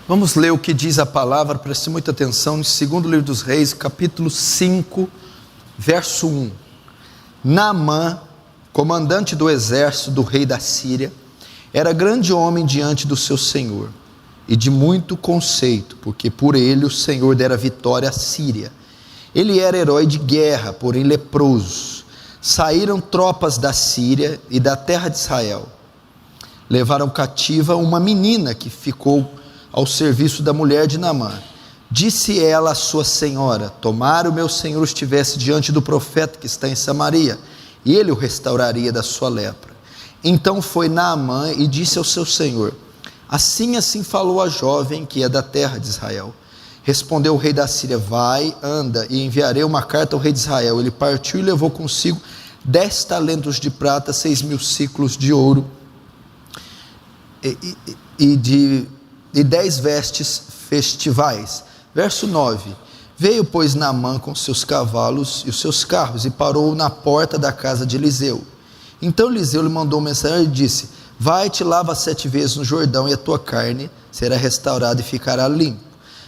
Vamos ler o que diz a palavra, preste muita atenção, no segundo livro dos Reis, capítulo 5, verso 1. Naamã, comandante do exército do rei da Síria, era grande homem diante do seu senhor, e de muito conceito, porque por ele o Senhor dera vitória à Síria. Ele era herói de guerra, porém leproso. Saíram tropas da Síria e da terra de Israel. Levaram cativa uma menina que ficou ao serviço da mulher de Naamã. Disse ela à sua senhora: tomara o meu senhor estivesse diante do profeta que está em Samaria, e ele o restauraria da sua lepra. Então foi Naamã e disse ao seu senhor: assim falou a jovem que é da terra de Israel. Respondeu o rei da Síria: vai, anda, e enviarei uma carta ao rei de Israel. Ele partiu e levou consigo 10 talentos de prata, 6.000 ciclos de ouro, e 10 vestes festivais. Verso 9. Veio, pois, Naamã com seus cavalos e os seus carros, e parou na porta da casa de Eliseu. Então Eliseu lhe mandou um mensageiro e disse: vai-te, lava 7 vezes no Jordão, e a tua carne será restaurada e ficará limpo.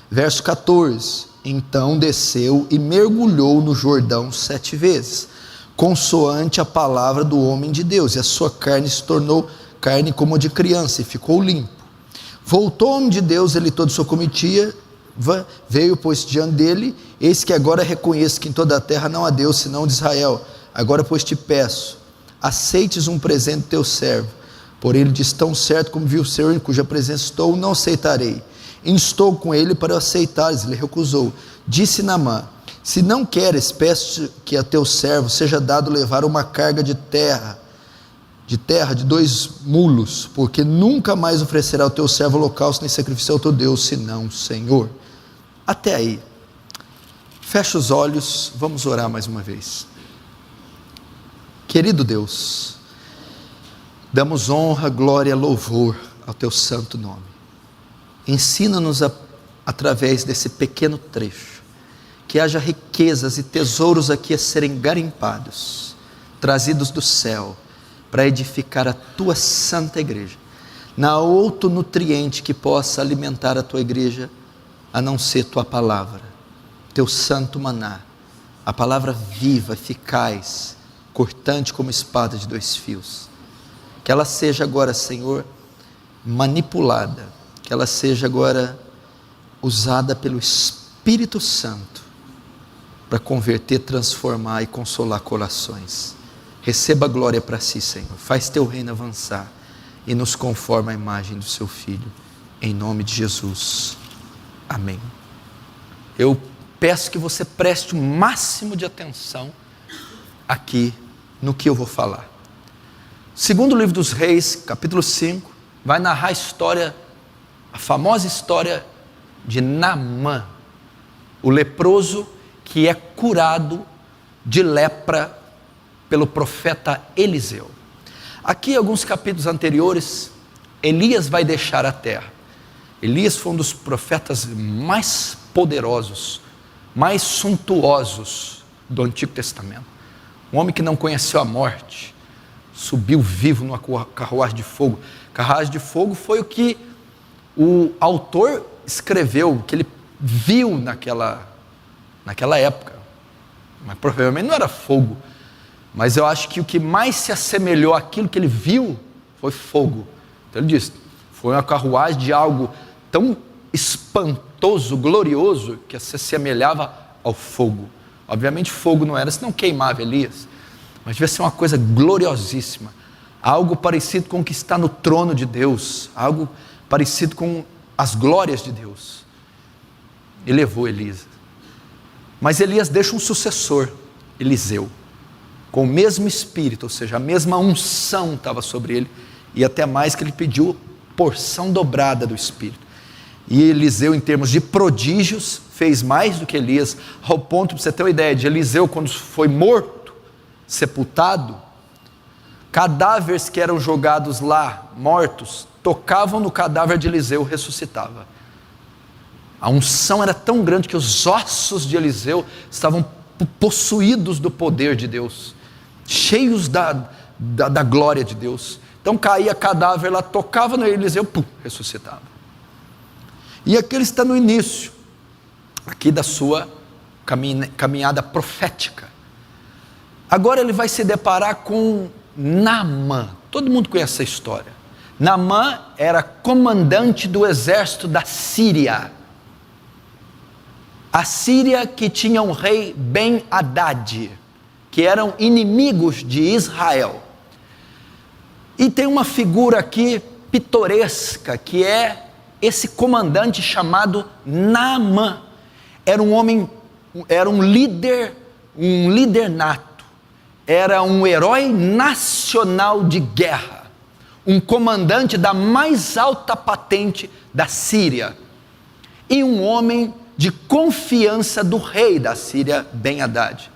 Verso 14. Então desceu e mergulhou no Jordão 7 vezes, consoante a palavra do homem de Deus, e a sua carne se tornou carne como a de criança, e ficou limpo. Voltou o homem de Deus, ele e toda a sua comitiva, veio, pois, diante dele: eis que agora reconheço que em toda a terra não há Deus senão de Israel. Agora, pois, te peço, aceites um presente do teu servo. Porém ele disse: tão certo como viu o Senhor em cuja presença estou, não aceitarei. Instou com ele para o aceitares, ele recusou. Disse Naamã: se não queres, peço que a teu servo seja dado levar uma carga de terra de 2 mulos, porque nunca mais oferecerá ao teu servo holocausto nem sacrifício ao teu Deus, senão o Senhor. Até aí. Fecha os olhos, vamos orar mais uma vez. Querido Deus, damos honra, glória, louvor ao teu santo nome. Ensina-nos através desse pequeno trecho, que haja riquezas e tesouros aqui a serem garimpados, trazidos do céu, para edificar a tua santa igreja. Não há outro nutriente que possa alimentar a tua igreja, a não ser tua palavra, teu santo maná, a palavra viva, eficaz, cortante como espada de 2 fios. Que ela seja agora, Senhor, manipulada, que ela seja agora usada pelo Espírito Santo, para converter, transformar e consolar corações. Receba a glória para si, Senhor. Faz teu reino avançar e nos conforma à imagem do seu Filho, em nome de Jesus, amém. Eu peço que você preste o máximo de atenção aqui no que eu vou falar. Segundo livro dos Reis, capítulo 5, vai narrar a história, a famosa história de Naamã, o leproso que é curado de lepra pelo profeta Eliseu. Aqui, alguns capítulos anteriores, Elias vai deixar a terra. Elias foi um dos profetas mais poderosos, mais suntuosos do Antigo Testamento. Um homem que não conheceu a morte, subiu vivo numa carruagem de fogo. Carruagem de fogo foi o que o autor escreveu, que ele viu naquela época, mas provavelmente não era fogo. Mas eu acho que o que mais se assemelhou àquilo que ele viu foi fogo. Então ele disse: foi uma carruagem de algo tão espantoso, glorioso, que se assemelhava ao fogo. Obviamente fogo não era, senão queimava Elias. Mas devia ser uma coisa gloriosíssima. Algo parecido com o que está no trono de Deus. Algo parecido com as glórias de Deus. E levou Elias. Mas Elias deixa um sucessor, Eliseu, com o mesmo espírito, ou seja, a mesma unção estava sobre ele, e até mais que ele pediu porção dobrada do espírito. E Eliseu, em termos de prodígios, fez mais do que Elias, ao ponto, para você ter uma ideia, de Eliseu, quando foi morto, sepultado, cadáveres que eram jogados lá, mortos, tocavam no cadáver de Eliseu, ressuscitava. A unção era tão grande que os ossos de Eliseu estavam possuídos do poder de Deus, cheios da glória de Deus. Então caía cadáver lá, tocava no Eliseu, pum, ressuscitava. E aqui ele está no início, aqui da sua caminhada profética. Agora ele vai se deparar com Naamã. Todo mundo conhece essa história. Naamã era comandante do exército da Síria. A Síria que tinha um rei Ben-Hadad, que eram inimigos de Israel. E tem uma figura aqui pitoresca, que é esse comandante chamado Naamã. Era um homem, era um líder nato, era um herói nacional de guerra, um comandante da mais alta patente da Síria, e um homem de confiança do rei da Síria, Ben-Hadad.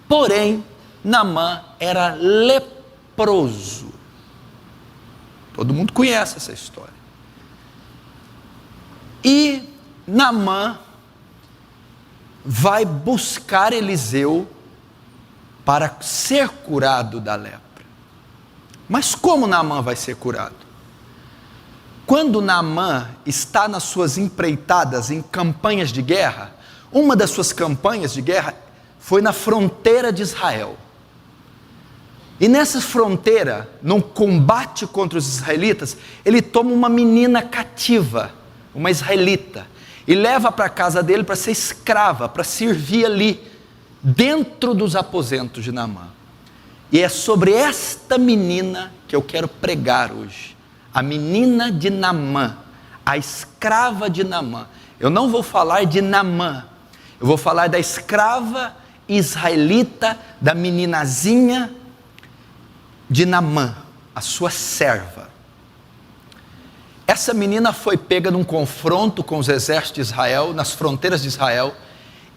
Porém, Naamã era leproso. Todo mundo conhece essa história. E Naamã vai buscar Eliseu para ser curado da lepra. Mas como Naamã vai ser curado? Quando Naamã está nas suas empreitadas em campanhas de guerra, uma das suas campanhas de guerra foi na fronteira de Israel. E nessa fronteira, num combate contra os israelitas, ele toma uma menina cativa, uma israelita, e leva para a casa dele para ser escrava, para servir ali, dentro dos aposentos de Naamã. E é sobre esta menina que eu quero pregar hoje. A menina de Naamã, a escrava de Naamã. Eu não vou falar de Naamã, eu vou falar da escrava israelita, da meninazinha de Naamã, a sua serva. Essa menina foi pega num confronto com os exércitos de Israel, nas fronteiras de Israel,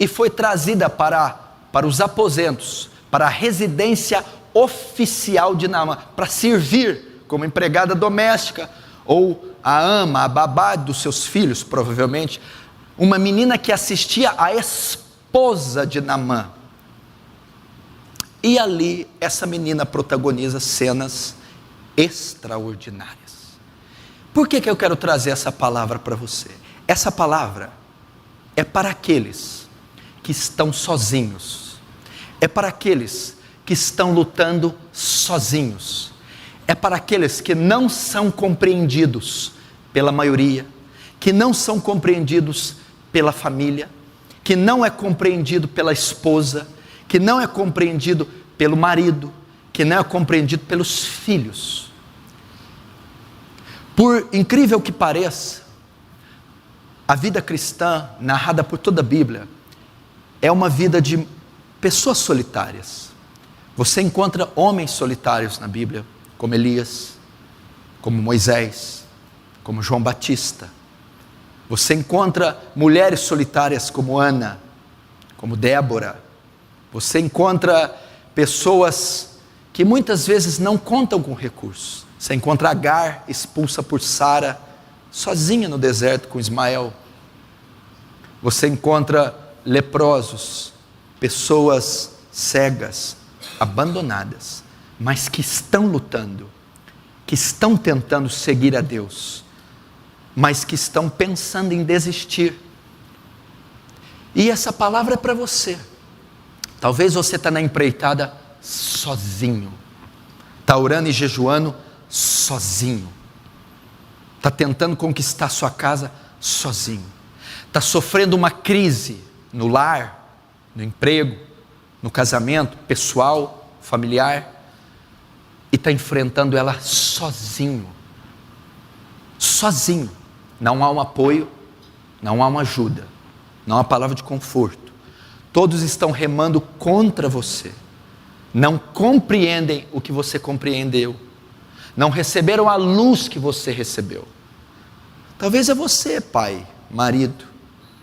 e foi trazida para os aposentos, para a residência oficial de Naamã, para servir como empregada doméstica, ou a ama, a babá dos seus filhos, provavelmente, uma menina que assistia à esposa de Naamã. E ali, essa menina protagoniza cenas extraordinárias. Por que eu quero trazer essa palavra para você? Essa palavra é para aqueles que estão sozinhos, é para aqueles que estão lutando sozinhos, é para aqueles que não são compreendidos pela maioria, que não são compreendidos pela família, que não é compreendido pela esposa, que não é compreendido pelo marido, que não é compreendido pelos filhos. Por incrível que pareça, a vida cristã, narrada por toda a Bíblia, é uma vida de pessoas solitárias. Você encontra homens solitários na Bíblia, como Elias, como Moisés, como João Batista. Você encontra mulheres solitárias como Ana, como Débora. Você encontra pessoas que muitas vezes não contam com recursos. Você encontra Agar, expulsa por Sara, sozinha no deserto com Ismael. Você encontra leprosos, pessoas cegas, abandonadas, mas que estão lutando, que estão tentando seguir a Deus, mas que estão pensando em desistir. E essa palavra é para você. Talvez você está na empreitada sozinho, está orando e jejuando sozinho, está tentando conquistar sua casa sozinho, está sofrendo uma crise no lar, no emprego, no casamento, pessoal, familiar, e está enfrentando ela sozinho, não há um apoio, não há uma ajuda, não há palavra de conforto, todos estão remando contra você, não compreendem o que você compreendeu, não receberam a luz que você recebeu. Talvez é você, pai, marido,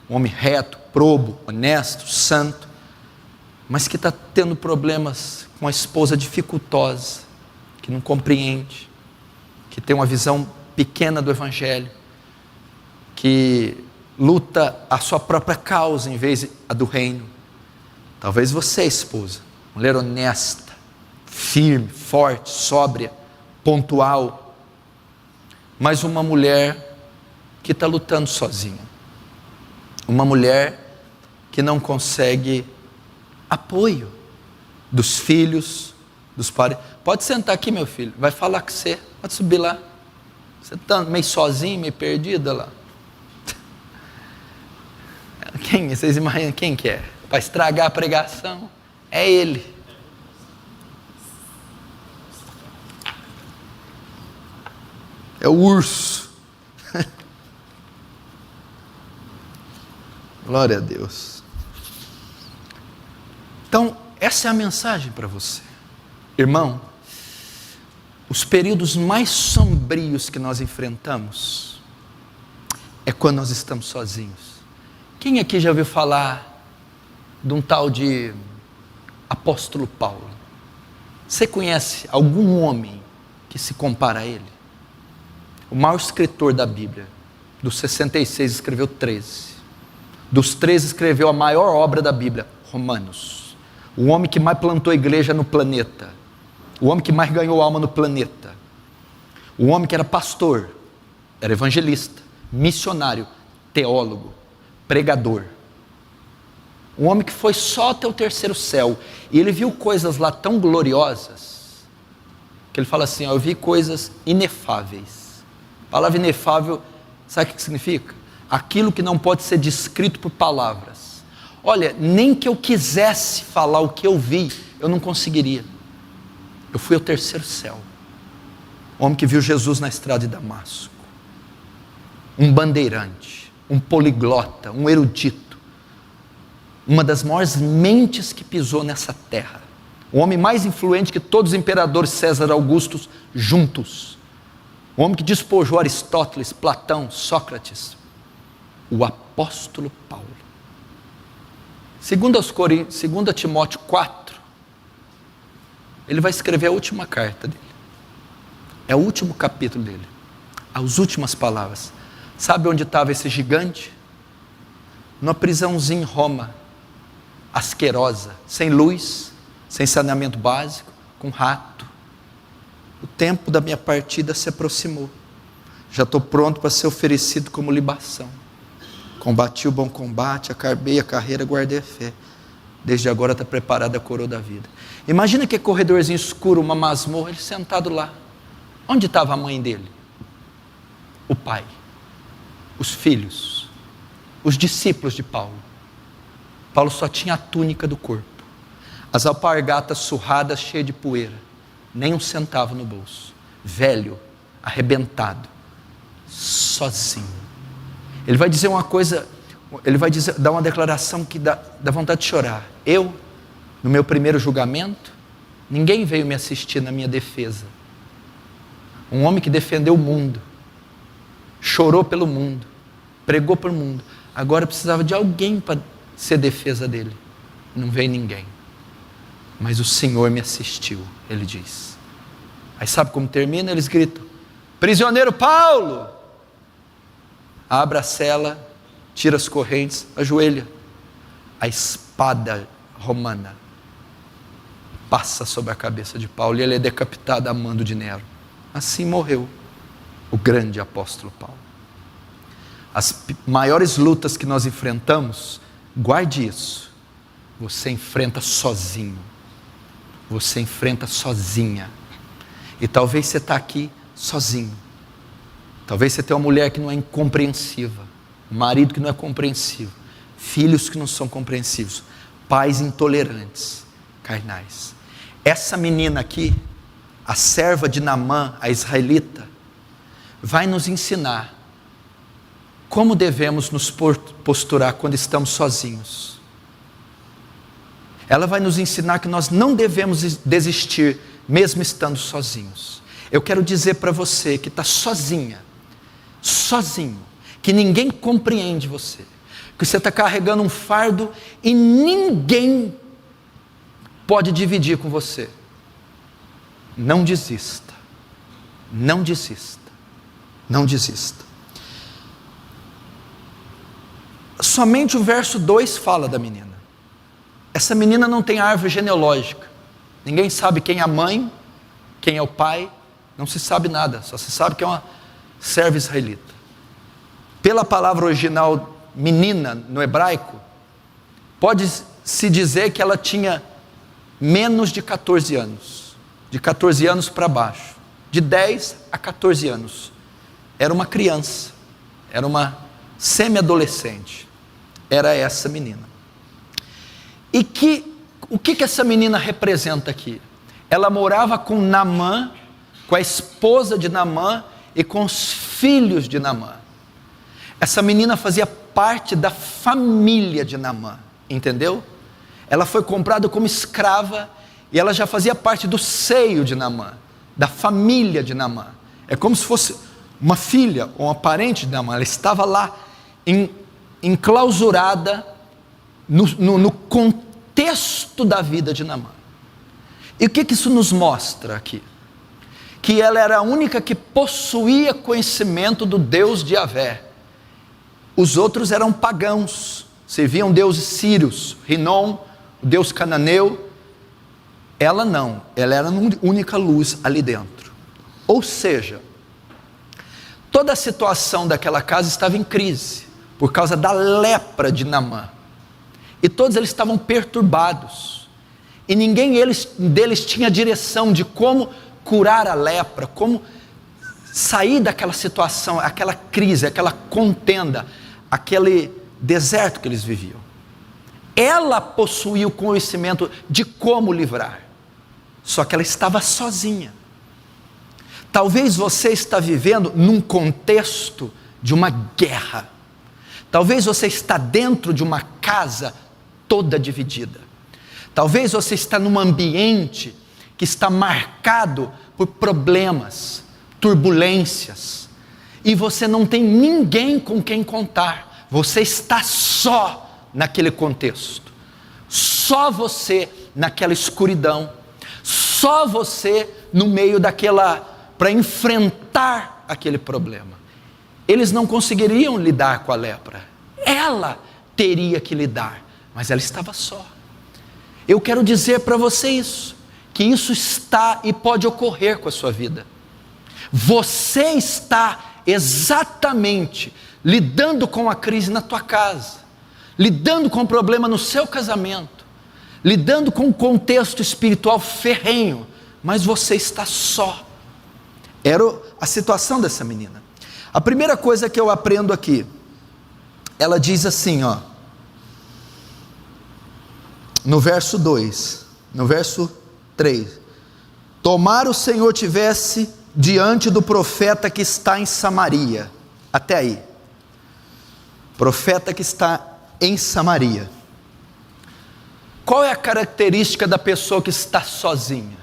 um homem reto, probo, honesto, santo, mas que está tendo problemas com a esposa dificultosa, que não compreende, que tem uma visão pequena do Evangelho, que luta a sua própria causa em vez a do reino. Talvez você, esposa, mulher honesta, firme, forte, sóbria, pontual, mas uma mulher que está lutando sozinha. Uma mulher que não consegue apoio dos filhos, dos parentes. Pode sentar aqui, meu filho, vai falar com você, pode subir lá. Você está meio sozinho, meio perdida lá. Vocês imaginam quem que é? Para estragar a pregação? É ele. É o urso. Glória a Deus. Então, essa é a mensagem para você. Irmão, os períodos mais sombrios que nós enfrentamos é quando nós estamos sozinhos. Quem aqui já ouviu falar de um tal de apóstolo Paulo? Você conhece algum homem que se compara a ele? O maior escritor da Bíblia, dos 66 escreveu 13. Dos 13 escreveu a maior obra da Bíblia, Romanos. O homem que mais plantou igreja no planeta. O homem que mais ganhou alma no planeta. O homem que era pastor, era evangelista, missionário, teólogo, pregador. Um homem que foi só até o terceiro céu. E ele viu coisas lá tão gloriosas, que ele fala assim, eu vi coisas inefáveis. A palavra inefável, sabe o que significa? Aquilo que não pode ser descrito por palavras. Olha, nem que eu quisesse falar o que eu vi, eu não conseguiria. Eu fui ao terceiro céu. O homem que viu Jesus na estrada de Damasco. Um bandeirante, um poliglota, um erudito. Uma das maiores mentes que pisou nessa terra. O homem mais influente que todos os imperadores César Augustus juntos. O homem que despojou Aristóteles, Platão, Sócrates. O apóstolo Paulo. 2 Timóteo 4, ele vai escrever a última carta dele. É o último capítulo dele. As últimas palavras. Sabe onde estava esse gigante? Numa prisãozinha em Roma, asquerosa, sem luz, sem saneamento básico, com rato. O tempo da minha partida se aproximou. Já estou pronto para ser oferecido como libação. Combati o bom combate, acabei a carreira, guardei a fé. Desde agora está preparada a coroa da vida. Imagina que corredorzinho escuro, uma masmorra, ele sentado lá. Onde estava a mãe dele? O pai, os filhos, os discípulos de Paulo. Paulo só tinha a túnica do corpo, as alpargatas surradas cheias de poeira, nem um centavo no bolso, velho, arrebentado, sozinho. Ele vai dizer uma coisa, ele vai dar uma declaração que dá vontade de chorar. Eu, no meu primeiro julgamento, ninguém veio me assistir na minha defesa. Um homem que defendeu o mundo, chorou pelo mundo, pregou pelo mundo, agora precisava de alguém para ser defesa dele. Não veio ninguém, mas o Senhor me assistiu, ele diz. Aí sabe como termina? Eles gritam, prisioneiro Paulo! Abre a cela, tira as correntes, ajoelha. A espada romana passa sobre a cabeça de Paulo e ele é decapitado a mando de Nero. Assim morreu o grande apóstolo Paulo. As maiores lutas que nós enfrentamos, guarde isso, você enfrenta sozinho, você enfrenta sozinha. E talvez você está aqui sozinho. Talvez você tenha uma mulher que não é incompreensiva, um marido que não é compreensivo, filhos que não são compreensivos, pais intolerantes, carnais. Essa menina aqui, a serva de Naamã, a israelita, vai nos ensinar como devemos nos posturar quando estamos sozinhos. Ela vai nos ensinar que nós não devemos desistir, mesmo estando sozinhos. Eu quero dizer para você que está sozinho, que ninguém compreende você, que você está carregando um fardo e ninguém pode dividir com você. Não desista, não desista, não desista. Somente o verso 2 fala da menina. Essa menina não tem árvore genealógica, ninguém sabe quem é a mãe, quem é o pai, não se sabe nada, só se sabe que é uma serva israelita. Pela palavra original menina no hebraico, pode-se dizer que ela tinha menos de 14 anos, de 14 anos para baixo, de 10 a 14 anos, era uma criança, era uma semi-adolescente, era essa menina. E o que essa menina representa aqui? Ela morava com Naamã, com a esposa de Naamã e com os filhos de Naamã. Essa menina fazia parte da família de Naamã, entendeu? Ela foi comprada como escrava e ela já fazia parte do seio de Naamã, da família de Naamã. É como se fosse uma filha ou uma parente de Naamã. Ela estava lá enclausurada no contexto da vida de Naamã. E o que isso nos mostra aqui? Que ela era a única que possuía conhecimento do Deus de Yahvé. Os outros eram pagãos, serviam deuses sírios, Rinom, o deus cananeu. Ela não, ela era a única luz ali dentro. Ou seja, toda a situação daquela casa estava em crise, por causa da lepra de Naamã. E todos eles estavam perturbados. E ninguém deles tinha direção de como curar a lepra, como sair daquela situação, aquela crise, aquela contenda, aquele deserto que eles viviam. Ela possuía o conhecimento de como livrar, só que ela estava sozinha. Talvez você está vivendo num contexto de uma guerra. Talvez você está dentro de uma casa toda dividida. Talvez você está num ambiente que está marcado por problemas, turbulências, e você não tem ninguém com quem contar. Você está só naquele contexto, só você naquela escuridão, só você no meio para enfrentar aquele problema. Eles não conseguiriam lidar com a lepra, ela teria que lidar, mas ela estava só. Eu quero dizer para você isso, que isso está e pode ocorrer com a sua vida. Você está exatamente lidando com a crise na tua casa, lidando com o problema no seu casamento, lidando com um contexto espiritual ferrenho, mas você está só. Era a situação dessa menina. A primeira coisa que eu aprendo aqui, ela diz assim, no verso 2, no verso 3, tomara o Senhor tivesse diante do profeta que está em Samaria. Até aí, profeta que está em Samaria. Qual é a característica da pessoa que está sozinha?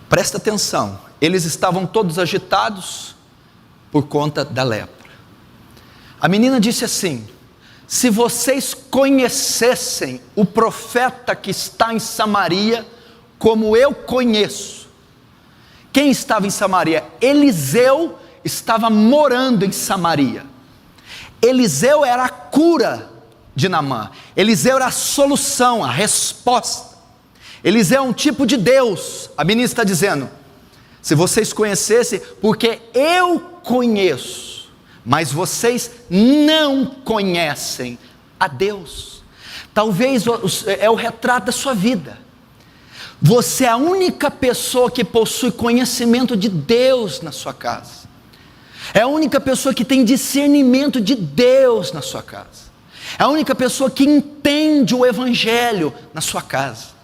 Presta atenção, eles estavam todos agitados por conta da lepra. A menina disse assim: se vocês conhecessem o profeta que está em Samaria, como eu conheço. Quem estava em Samaria? Eliseu estava morando em Samaria. Eliseu era a cura de Naamã. Eliseu era a solução, a resposta. Eliseu é um tipo de Deus. A menina está dizendo: se vocês conhecessem, porque eu conheço, mas vocês não conhecem a Deus. Talvez é o retrato da sua vida. Você é a única pessoa que possui conhecimento de Deus na sua casa. É a única pessoa que tem discernimento de Deus na sua casa. É a única pessoa que entende o Evangelho na sua casa.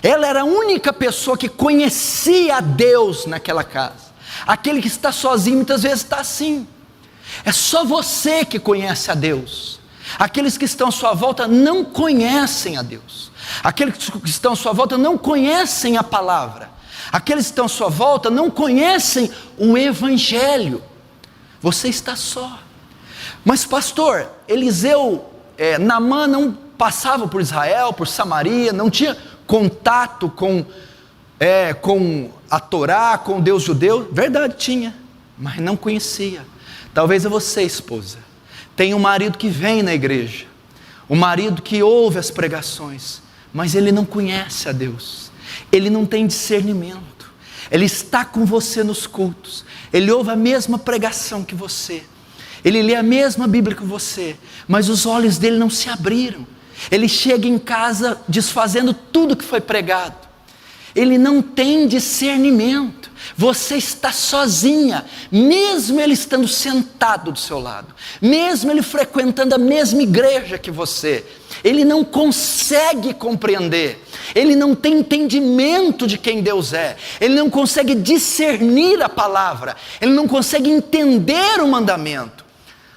Ela era a única pessoa que conhecia a Deus naquela casa. Aquele que está sozinho muitas vezes está assim. É só você que conhece a Deus. Aqueles que estão à sua volta não conhecem a Deus. Aqueles que estão à sua volta não conhecem a palavra. Aqueles que estão à sua volta não conhecem o Evangelho. Você está só. Mas pastor, Naamã não passava por Israel, por Samaria, não tinha contato com a Torá, com o Deus judeu. Verdade, tinha, mas não conhecia. Talvez é você, esposa, tem um marido que vem na igreja, um marido que ouve as pregações, mas ele não conhece a Deus, ele não tem discernimento. Ele está com você nos cultos, ele ouve a mesma pregação que você, Ele lê a mesma Bíblia que você, mas os olhos dele não se abriram. Ele chega em casa desfazendo tudo que foi pregado. Ele não tem discernimento. Você está sozinha, mesmo ele estando sentado do seu lado, mesmo ele frequentando a mesma igreja que você. Ele não consegue compreender, ele não tem entendimento de quem Deus é, ele não consegue discernir a palavra, ele não consegue entender o mandamento.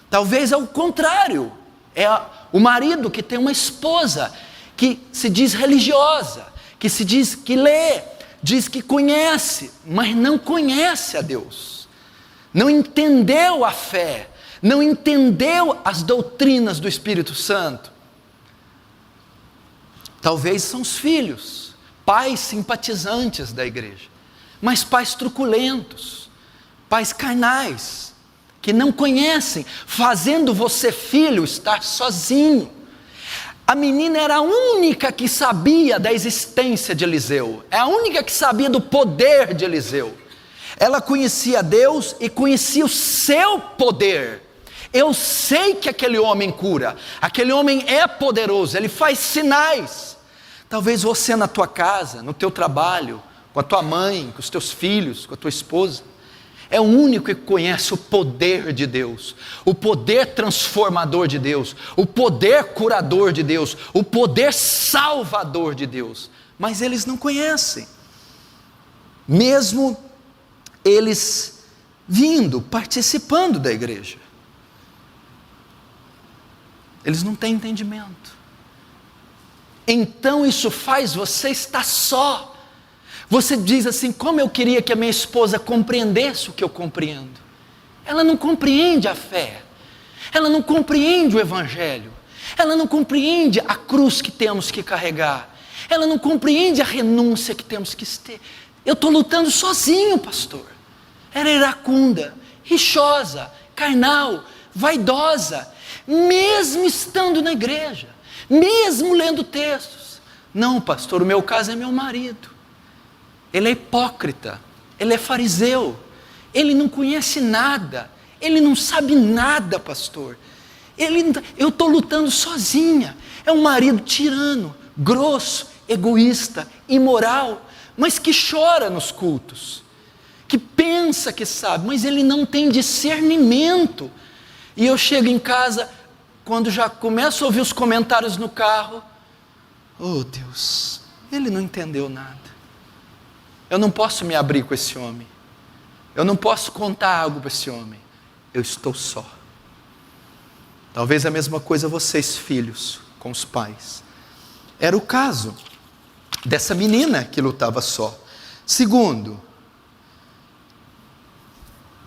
Talvez é o contrário, é o marido que tem uma esposa que se diz religiosa, que se diz que lê, diz que conhece, mas não conhece a Deus, não entendeu a fé, não entendeu as doutrinas do Espírito Santo. Talvez são os filhos, pais simpatizantes da igreja, mas pais truculentos, pais carnais, que não conhecem, fazendo você, filho, estar sozinho. A menina era a única que sabia da existência de Eliseu, é a única que sabia do poder de Eliseu. Ela conhecia Deus e conhecia o seu poder. Eu sei que aquele homem cura, aquele homem é poderoso, ele faz sinais. Talvez você na tua casa, no teu trabalho, com a tua mãe, com os teus filhos, com a tua esposa, é o único que conhece o poder de Deus, o poder transformador de Deus, o poder curador de Deus, o poder salvador de Deus, mas eles não conhecem, mesmo eles vindo, participando da igreja, eles não têm entendimento. Então isso faz você estar só. Você diz assim: como eu queria que a minha esposa compreendesse o que eu compreendo. Ela não compreende a fé, ela não compreende o Evangelho, ela não compreende a cruz que temos que carregar, ela não compreende a renúncia que temos que ter. Eu estou lutando sozinho, pastor. Era iracunda, rixosa, carnal, vaidosa, mesmo estando na igreja, mesmo lendo textos. Não, pastor, o meu caso é meu marido. Ele é hipócrita, ele é fariseu, ele não conhece nada, ele não sabe nada, pastor. Eu estou lutando sozinha. É um marido tirano, grosso, egoísta, imoral, mas que chora nos cultos, que pensa que sabe, mas ele não tem discernimento. E eu chego em casa, quando já começo a ouvir os comentários no carro: oh Deus, ele não entendeu nada. Eu não posso me abrir com esse homem, eu não posso contar algo para esse homem, eu estou só. Talvez a mesma coisa vocês, filhos, com os pais. Era o caso dessa menina que lutava só. Segundo,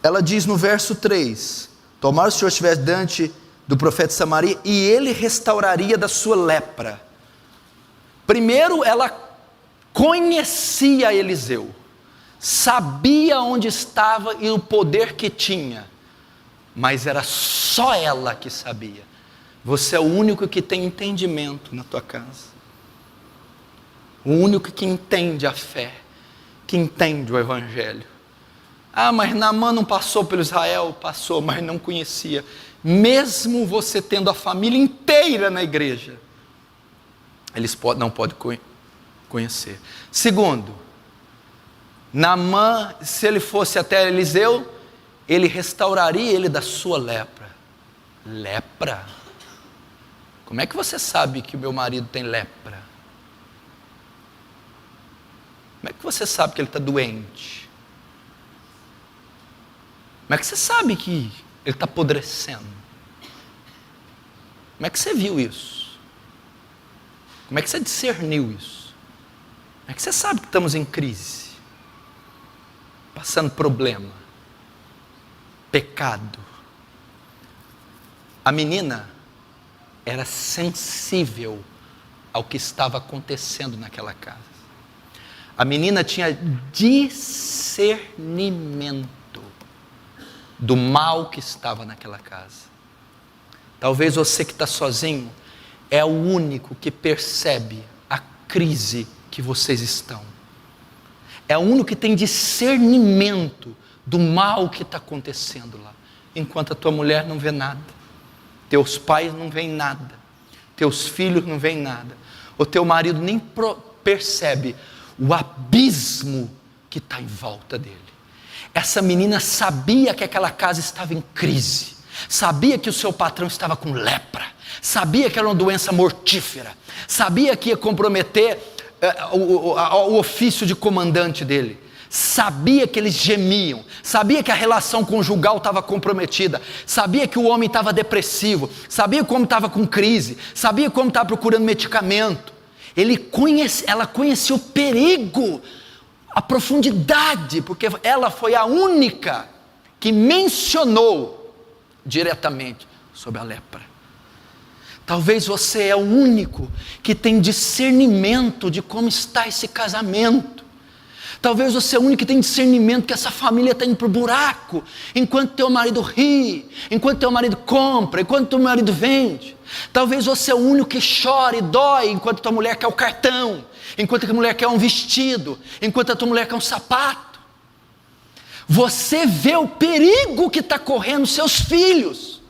ela diz no verso 3: tomara o Senhor estivesse diante do profeta de Samaria, e ele restauraria da sua lepra. Primeiro, ela conhecia Eliseu, sabia onde estava e o poder que tinha, mas era só ela que sabia. Você é o único que tem entendimento na tua casa, o único que entende a fé, que entende o Evangelho. Ah, mas Naamã não passou pelo Israel? Passou, mas não conhecia. Mesmo você tendo a família inteira na igreja, eles não podem conhecer. Segundo, Naamã, se ele fosse até Eliseu, ele restauraria ele da sua lepra. Lepra? Como é que você sabe que o meu marido tem lepra? Como é que você sabe que ele está doente? Como é que você sabe que ele está apodrecendo? Como é que você viu isso? Como é que você discerniu isso? Como é que você sabe que estamos em crise? Passando problema, pecado. A menina era sensível ao que estava acontecendo naquela casa. A menina tinha discernimento do mal que estava naquela casa. Talvez você que está sozinho é o único que percebe a crise que vocês estão. É o único que tem discernimento do mal que está acontecendo lá. enquanto a tua mulher não vê nada, teus pais não veem nada, teus filhos não veem nada, o teu marido nem percebe o abismo que está em volta dele. Essa menina sabia que aquela casa estava em crise, sabia que o seu patrão estava com lepra, sabia que era uma doença mortífera, sabia que ia comprometer o ofício de comandante dele, sabia que eles gemiam, sabia que a relação conjugal estava comprometida, sabia que o homem estava depressivo, sabia como estava com crise, sabia como estava procurando medicamento. Ela conhecia o perigo, a profundidade, porque ela foi a única que mencionou diretamente sobre a lepra. Talvez você é o único que tem discernimento de como está esse casamento. Talvez você é o único que tem discernimento que essa família está indo para o buraco, enquanto teu marido ri, enquanto teu marido compra, enquanto teu marido vende. Talvez você é o único que chora e dói, enquanto tua mulher quer o cartão, enquanto a mulher quer um vestido, enquanto a tua mulher quer um sapato. Você vê o perigo que está correndo seus filhos,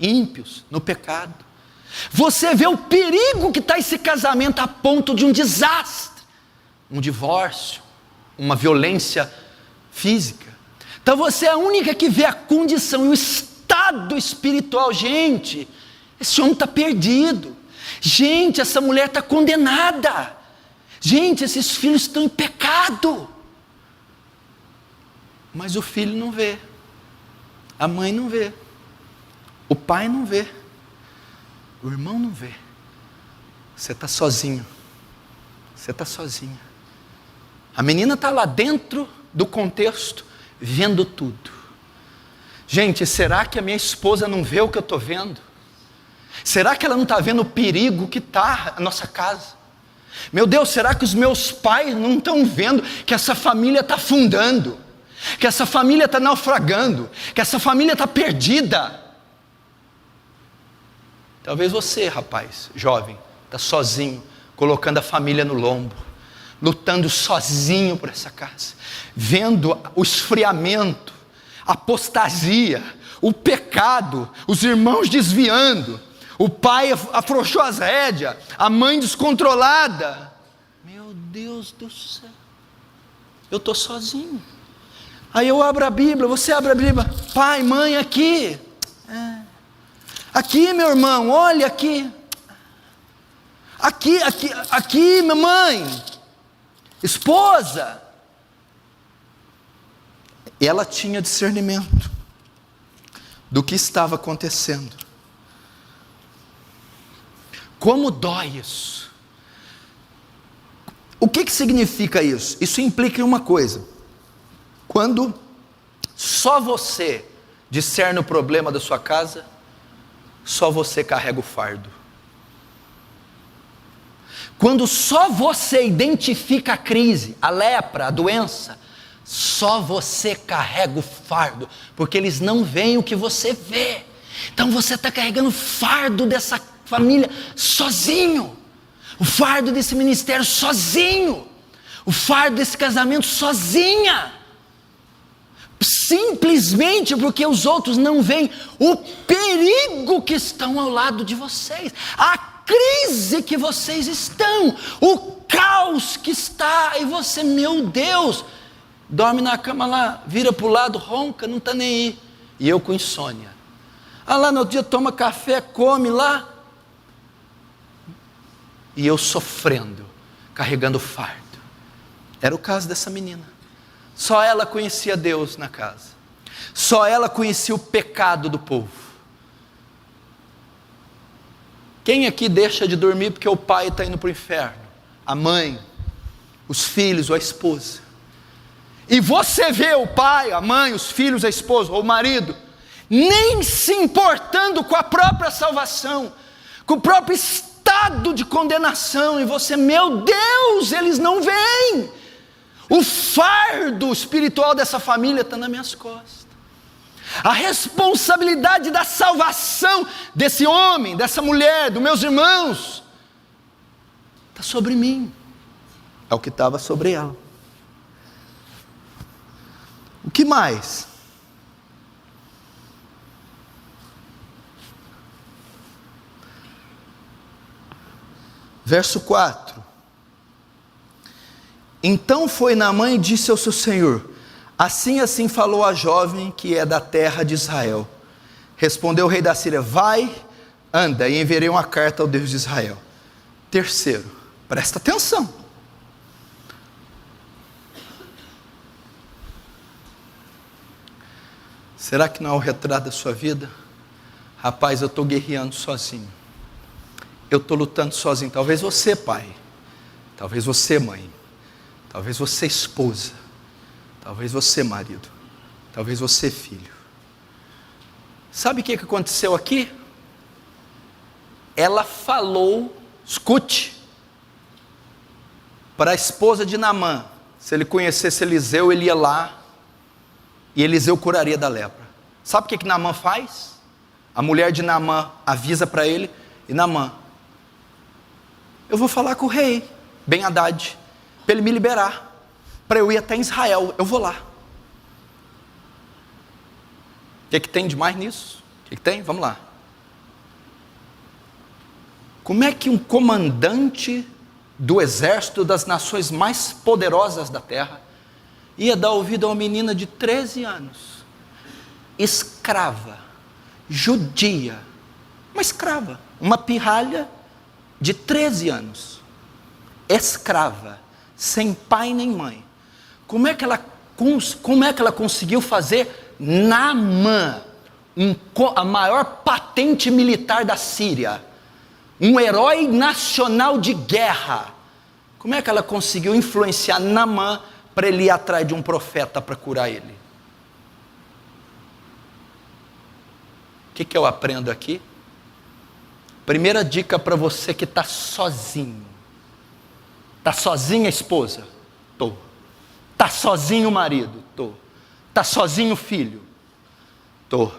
ímpios, no pecado. Você vê o perigo que está esse casamento a ponto de um desastre, um divórcio, uma violência física. Então você é a única que vê a condição e o estado espiritual. Gente, esse homem está perdido. Gente, essa mulher está condenada. Gente, esses filhos estão em pecado. Mas o filho não vê, a mãe não vê, o pai não vê, o irmão não vê. Você está sozinho, você está sozinha. A menina está lá dentro do contexto, vendo tudo. Gente, será que a minha esposa não vê o que eu estou vendo? Será que ela não está vendo o perigo que está a nossa casa? Meu Deus, será que os meus pais não estão vendo que essa família está afundando? Que essa família está naufragando? Que essa família está perdida? Talvez você, rapaz, jovem, está sozinho, colocando a família no lombo, lutando sozinho por essa casa, vendo o esfriamento, a apostasia, o pecado, os irmãos desviando, o pai afrouxou as rédeas, a mãe descontrolada. Meu Deus do céu, eu estou sozinho. Aí eu abro a Bíblia, você abre a Bíblia, pai, mãe, aqui, aqui meu irmão, olha aqui, aqui minha mãe, esposa. Ela tinha discernimento do que estava acontecendo. Como dói isso? O que significa isso? Isso implica em uma coisa: quando só você discerne o problema da sua casa, só você carrega o fardo. Quando só você identifica a crise, a lepra, a doença, só você carrega o fardo, porque eles não veem o que você vê. Então você está carregando o fardo dessa família sozinho, o fardo desse ministério sozinho, o fardo desse casamento sozinha, simplesmente porque os outros não veem o perigo que estão ao lado de vocês, a crise que vocês estão, o caos que está, e você, meu Deus, dorme na cama lá, vira para o lado, ronca, não está nem aí, e eu com insônia. Lá no outro dia toma café, come lá, e eu sofrendo, carregando fardo. Era o caso dessa menina. Só ela conhecia Deus na casa, só ela conhecia o pecado do povo. Quem aqui deixa de dormir porque o pai está indo para o inferno? A mãe, os filhos ou a esposa. E você vê o pai, a mãe, os filhos, a esposa ou o marido nem se importando com a própria salvação, com o próprio estado de condenação, e você, meu Deus, eles não veem. O fardo espiritual dessa família está nas minhas costas. A responsabilidade da salvação desse homem, dessa mulher, dos meus irmãos, está sobre mim. É o que estava sobre ela. O que mais? Verso 4. Então foi Naamã e disse ao seu senhor: assim falou a jovem que é da terra de Israel. Respondeu o rei da Síria: vai, anda, e enviarei uma carta ao Deus de Israel. Terceiro, presta atenção. Será que não é o retrato da sua vida? Rapaz, eu estou guerreando sozinho. Eu estou lutando sozinho. Talvez você, pai. Talvez você, mãe. Talvez você, esposa. Talvez você, marido. Talvez você, filho. Sabe o que aconteceu aqui? Ela falou, escute, para a esposa de Naamã. Se ele conhecesse Eliseu, ele ia lá e Eliseu curaria da lepra. Sabe o que Naamã faz? A mulher de Naamã avisa para ele: e Naamã, eu vou falar com o rei Ben-Hadad, para ele me liberar, para eu ir até Israel, eu vou lá. O que tem de mais nisso? O que tem? Vamos lá. Como é que um comandante do exército das nações mais poderosas da terra ia dar ouvido a uma menina de 13 anos, escrava, judia, uma escrava, uma pirralha de 13 anos, escrava, sem pai nem mãe? Como é que ela conseguiu fazer Naamã, a maior patente militar da Síria, um herói nacional de guerra? Como é que ela conseguiu influenciar Naamã para ele ir atrás de um profeta para curar ele? O que eu aprendo aqui? Primeira dica para você que está sozinho. Está sozinha, esposa? Estou. Está sozinho, marido? Estou. Está sozinho, filho? Estou.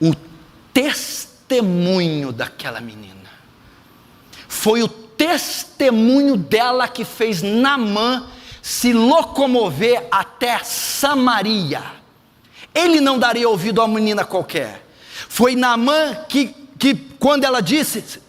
O testemunho daquela menina foi o testemunho dela que fez Naamã se locomover até Samaria. Ele não daria ouvido a uma menina qualquer. Foi Naamã que quando ela disse,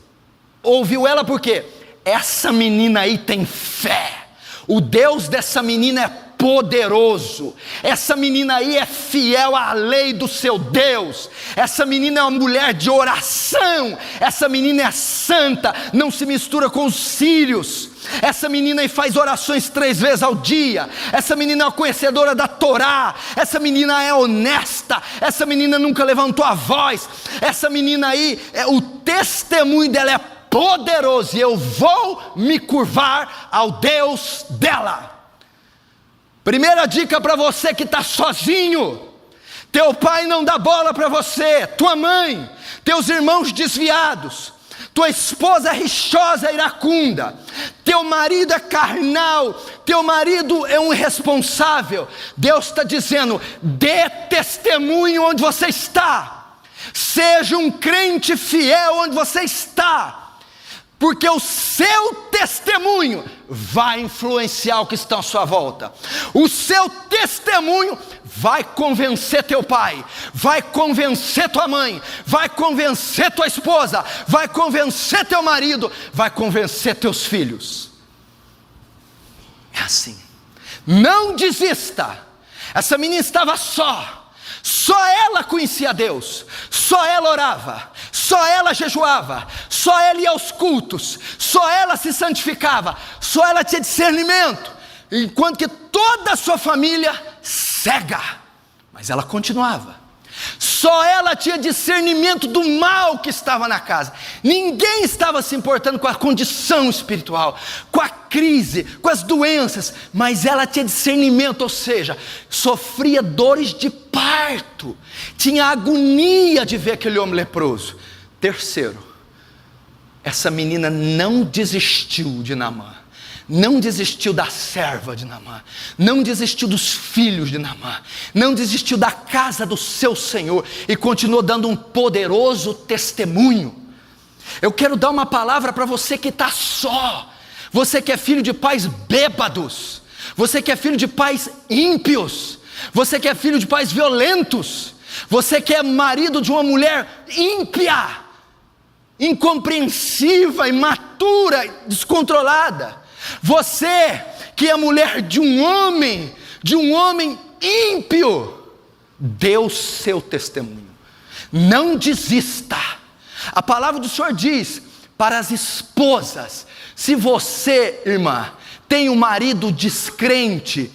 ouviu ela porque essa menina aí tem fé. O Deus dessa menina é poderoso. Essa menina aí é fiel à lei do seu Deus. Essa menina é uma mulher de oração. Essa menina é santa, não se mistura com os sírios. Essa menina aí faz orações 3 vezes ao dia. Essa menina é uma conhecedora da Torá. Essa menina é honesta. Essa menina nunca levantou a voz. Essa menina aí, o testemunho dela é poderoso, e eu vou me curvar ao Deus dela. Primeira dica para você que está sozinho: teu pai não dá bola para você, tua mãe, teus irmãos desviados, tua esposa rixosa, iracunda, teu marido é carnal, teu marido é um irresponsável. Deus está dizendo: dê testemunho onde você está, seja um crente fiel onde você está, porque o seu testemunho vai influenciar o que está à sua volta. O seu testemunho vai convencer teu pai, vai convencer tua mãe, vai convencer tua esposa, vai convencer teu marido, vai convencer teus filhos. É assim. Não desista. Essa menina estava só ela conhecia Deus, só ela orava, só ela jejuava, só ela ia aos cultos, só ela se santificava, só ela tinha discernimento, enquanto que toda a sua família cega, mas ela continuava. Só ela tinha discernimento do mal que estava na casa. Ninguém estava se importando com a condição espiritual, com a crise, com as doenças, mas ela tinha discernimento, ou seja, sofria dores de parto, tinha agonia de ver aquele homem leproso. Terceiro, essa menina não desistiu de Naamã, não desistiu da serva de Naamã, não desistiu dos filhos de Naamã, não desistiu da casa do seu Senhor, e continuou dando um poderoso testemunho. Eu quero dar uma palavra para você que está só, você que é filho de pais bêbados, você que é filho de pais ímpios, você que é filho de pais violentos, você que é marido de uma mulher ímpia. incompreensiva, imatura, descontrolada. Você que é mulher de um homem ímpio, dê o seu testemunho. Não desista. A palavra do Senhor diz para as esposas: se você, irmã, tem um marido descrente,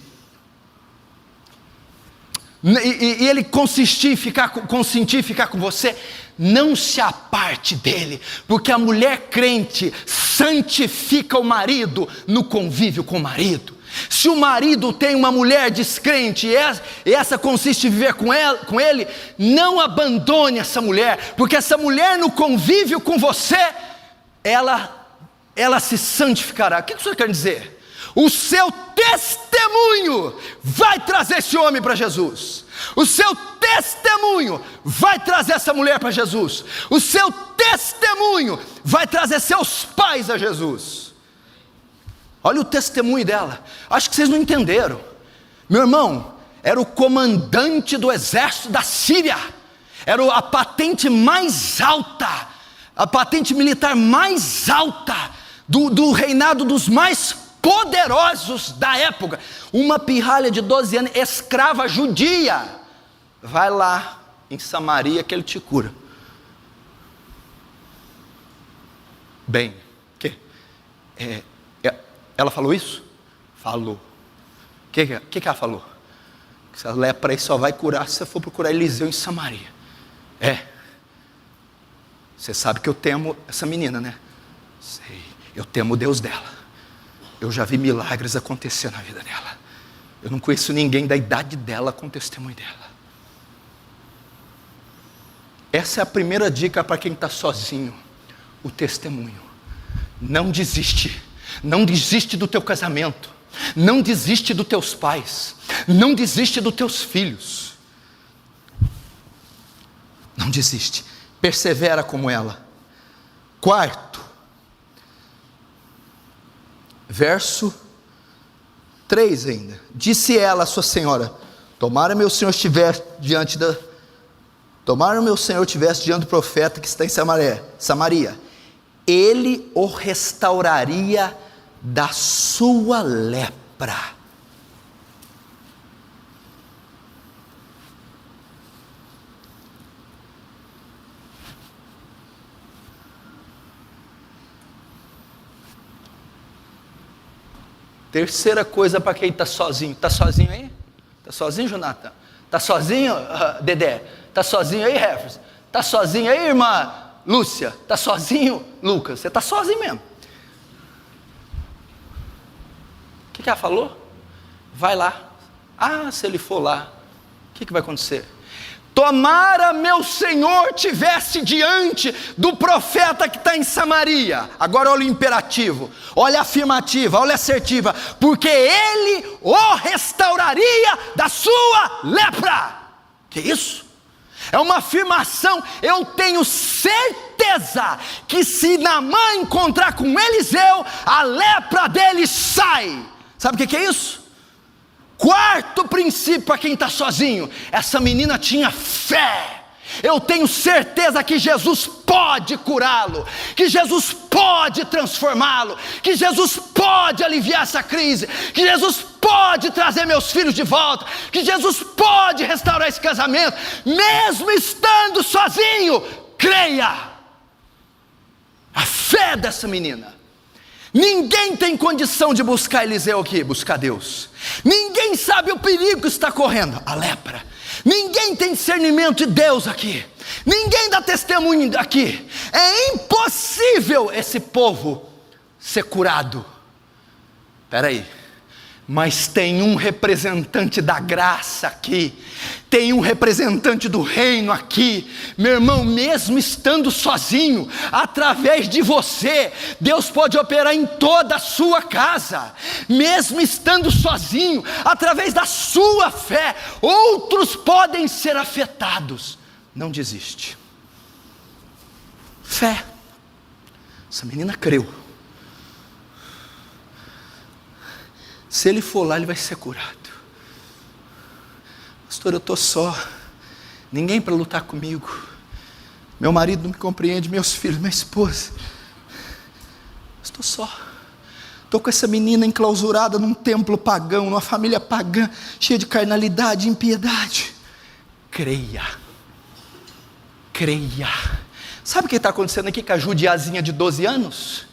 e ele consentir em ficar com você, não se aparte dele, porque a mulher crente santifica o marido no convívio com o marido. Se o marido tem uma mulher descrente e essa consiste em viver com ele, não abandone essa mulher, porque essa mulher no convívio com você, ela se santificará. O que o Senhor quer dizer? O seu testemunho vai trazer esse homem para Jesus. O seu testemunho vai trazer essa mulher para Jesus. O seu testemunho vai trazer seus pais a Jesus. Olha o testemunho dela. Acho que vocês não entenderam. Meu irmão, era o comandante do exército da Síria. Era a patente mais alta, a patente militar mais alta do reinado dos mais poderosos da época. Uma pirralha de 12 anos, escrava judia. Vai lá em Samaria que ele te cura. Bem, ela falou isso? Falou. O que ela falou? Que essa lepra aí só vai curar se você for procurar Eliseu em Samaria. Você sabe que eu temo essa menina, né? Sei, eu temo o Deus dela. Eu já vi milagres acontecer na vida dela. Eu não conheço ninguém da idade dela com testemunho dela. Essa é a primeira dica para quem está sozinho. O testemunho. Não desiste. Não desiste do teu casamento. Não desiste dos teus pais. Não desiste dos teus filhos. Não desiste. Persevera como ela. Quarto, verso 3 ainda. Disse ela à sua senhora: tomara meu senhor estivesse diante do profeta que está em Samaria, ele o restauraria da sua lepra. Terceira coisa para quem está sozinho. Está sozinho aí? Está sozinho, Jonathan? Está sozinho, Dedé? Está sozinho aí, Jefferson? Está sozinho aí, irmã Lúcia? Está sozinho, Lucas? Você está sozinho mesmo. O que ela falou? Vai lá. Se ele for lá, o que vai acontecer? Tomara meu Senhor tivesse diante do profeta que está em Samaria. Agora olha o imperativo, olha a afirmativa, olha a assertiva. Porque ele o restauraria da sua lepra. Que isso? É uma afirmação. Eu tenho certeza que se Naamã encontrar com Eliseu, a lepra dele sai. Sabe o que é isso? Quarto princípio para quem está sozinho: essa menina tinha fé. Eu tenho certeza que Jesus pode curá-lo, que Jesus pode transformá-lo, que Jesus pode aliviar essa crise, que Jesus pode trazer meus filhos de volta, que Jesus pode restaurar esse casamento, mesmo estando sozinho. Creia. A fé dessa menina. Ninguém tem condição de buscar Eliseu aqui, buscar Deus. Ninguém sabe o perigo que está correndo, a lepra. Ninguém tem discernimento de Deus aqui. Ninguém dá testemunho aqui. É impossível esse povo ser curado. Espera aí. Mas tem um representante da graça aqui, tem um representante do reino aqui, meu irmão. Mesmo estando sozinho, através de você, Deus pode operar em toda a sua casa. Mesmo estando sozinho, através da sua fé, outros podem ser afetados. Não desiste. Fé. Essa menina creu. Se ele for lá, ele vai ser curado. Pastor, eu estou só. Ninguém para lutar comigo. Meu marido não me compreende, meus filhos, minha esposa. Estou só. Estou com essa menina enclausurada num templo pagão, numa família pagã, cheia de carnalidade e impiedade. Creia. Creia. Sabe o que está acontecendo aqui com a judiazinha de 12 anos?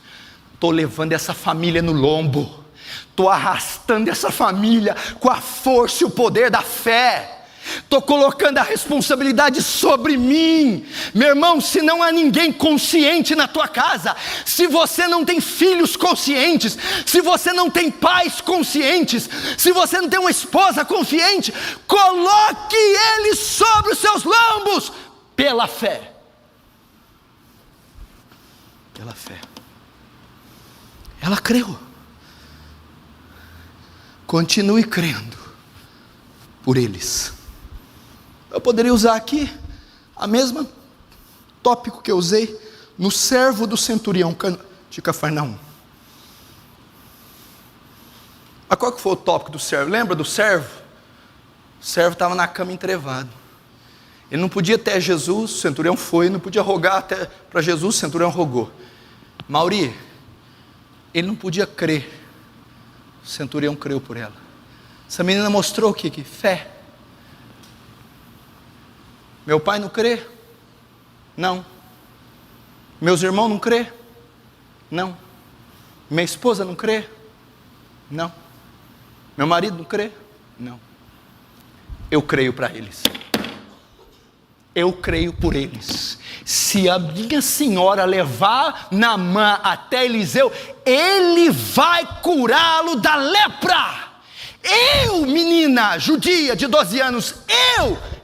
Estou levando essa família no lombo. Estou arrastando essa família com a força e o poder da fé. Estou colocando a responsabilidade sobre mim. Meu irmão, se não há ninguém consciente na tua casa, se você não tem filhos conscientes, se você não tem pais conscientes, se você não tem uma esposa consciente, coloque eles sobre os seus lombos, pela fé. Pela fé. Ela creu. Continue crendo por eles. Eu poderia usar aqui a mesma tópico que eu usei no servo do centurião de Cafarnaum. Mas qual que foi o tópico do servo? Lembra do servo? O servo estava na cama entrevado. Ele não podia até Jesus, o centurião foi, não podia rogar até para Jesus, o centurião rogou. Mauri, ele não podia crer, o centurião creu por ela. Essa menina mostrou o que? Fé. Meu pai não crê? Não. Meus irmãos não crê? Não. Minha esposa não crê? Não. Meu marido não crê? Não. Eu creio para eles. Eu creio por eles. Se a minha senhora levar Naamã até Eliseu, ele vai curá-lo da lepra. Eu, menina judia de 12 anos, eu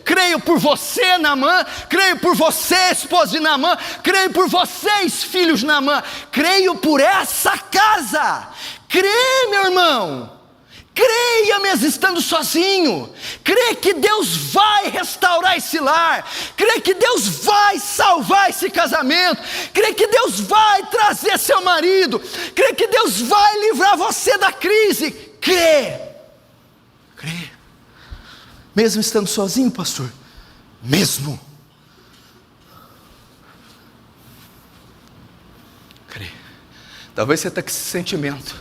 creio por você, Naamã, creio por você, esposa de Naamã, creio por vocês, filhos de Naamã, creio por essa casa. Crê, meu irmão. Creia mesmo estando sozinho. Crê que Deus vai restaurar esse lar. Crê que Deus vai salvar esse casamento. Crê que Deus vai trazer seu marido. Crê que Deus vai livrar você da crise. Crê. Mesmo estando sozinho, pastor? Mesmo. Crê. Talvez você está com esse sentimento.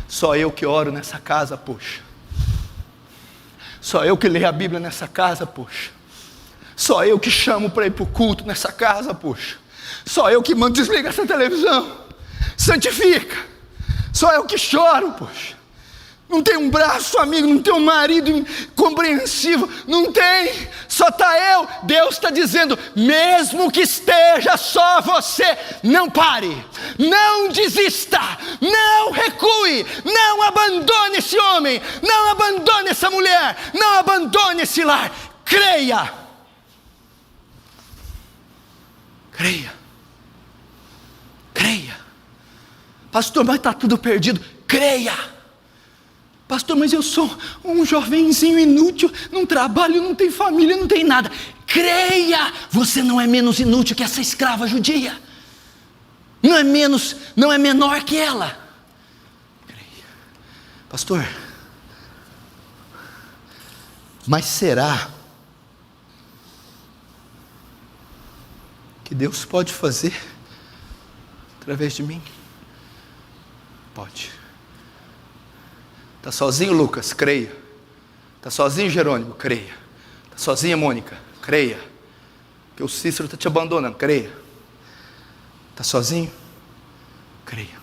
Só eu que oro nessa casa, poxa. Só eu que leio a Bíblia nessa casa, poxa. Só eu que chamo para ir para o culto nessa casa, poxa. Só eu que mando desligar essa televisão. Santifica. Só eu que choro, poxa. Não tem um braço amigo, não tem um marido compreensivo, não tem, só está eu. Deus está dizendo, mesmo que esteja só você, não pare, não desista, não recue, não abandone esse homem, não abandone essa mulher, não abandone esse lar. Creia. Pastor, mas está tudo perdido. Creia. Pastor, mas eu sou um jovenzinho inútil, não trabalho, não tenho família, não tenho nada. Creia, você não é menos inútil que essa escrava judia. Não é menor que ela. Creia. Pastor, mas será que Deus pode fazer através de mim? Pode. Está sozinho, Lucas? Creia. Está sozinho, Jerônimo? Creia. Está sozinha, Mônica? Creia. Que o Cícero está te abandonando? Creia. Está sozinho? Creia.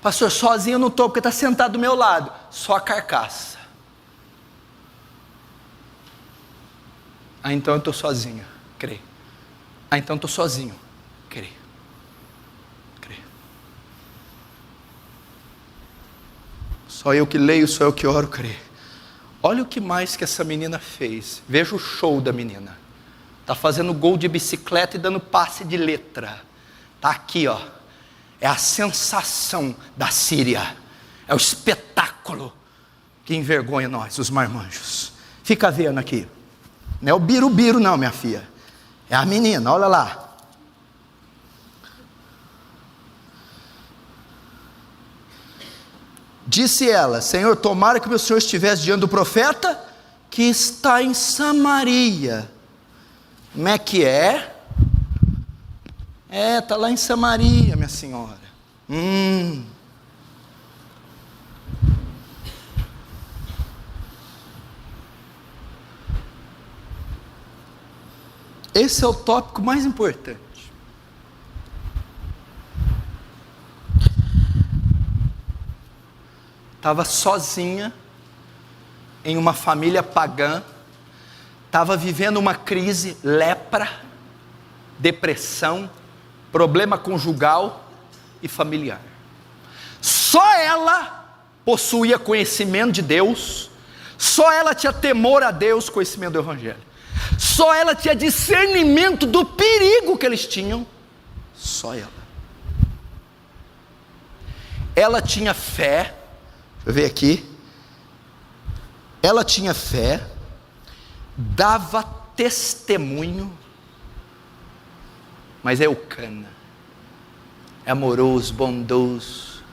Pastor, sozinho eu não estou porque está sentado do meu lado. Só a carcaça. Então eu estou sozinha. Creia. Então estou sozinho. Creia. Só eu que leio, só eu que oro, creio. Olha o que mais que essa menina fez. Veja o show da menina. Está fazendo gol de bicicleta e dando passe de letra. Está aqui, ó. É a sensação da Síria. É o espetáculo que envergonha nós, os marmanjos. Fica vendo aqui. Não é o birubiru não, minha filha. É a menina, olha lá. Disse ela, Senhor, tomara que o meu Senhor estivesse diante do profeta que está em Samaria. Como é que é? Está lá em Samaria, minha senhora. Esse é o tópico mais importante. Estava sozinha, em uma família pagã, estava vivendo uma crise, lepra, depressão, problema conjugal e familiar. Só ela possuía conhecimento de Deus, só ela tinha temor a Deus, conhecimento do Evangelho. Só ela tinha discernimento do perigo que eles tinham, só ela. Ela tinha fé, deixa eu ver aqui, ela tinha fé, dava testemunho, mas é Eucana, é amoroso, bondoso,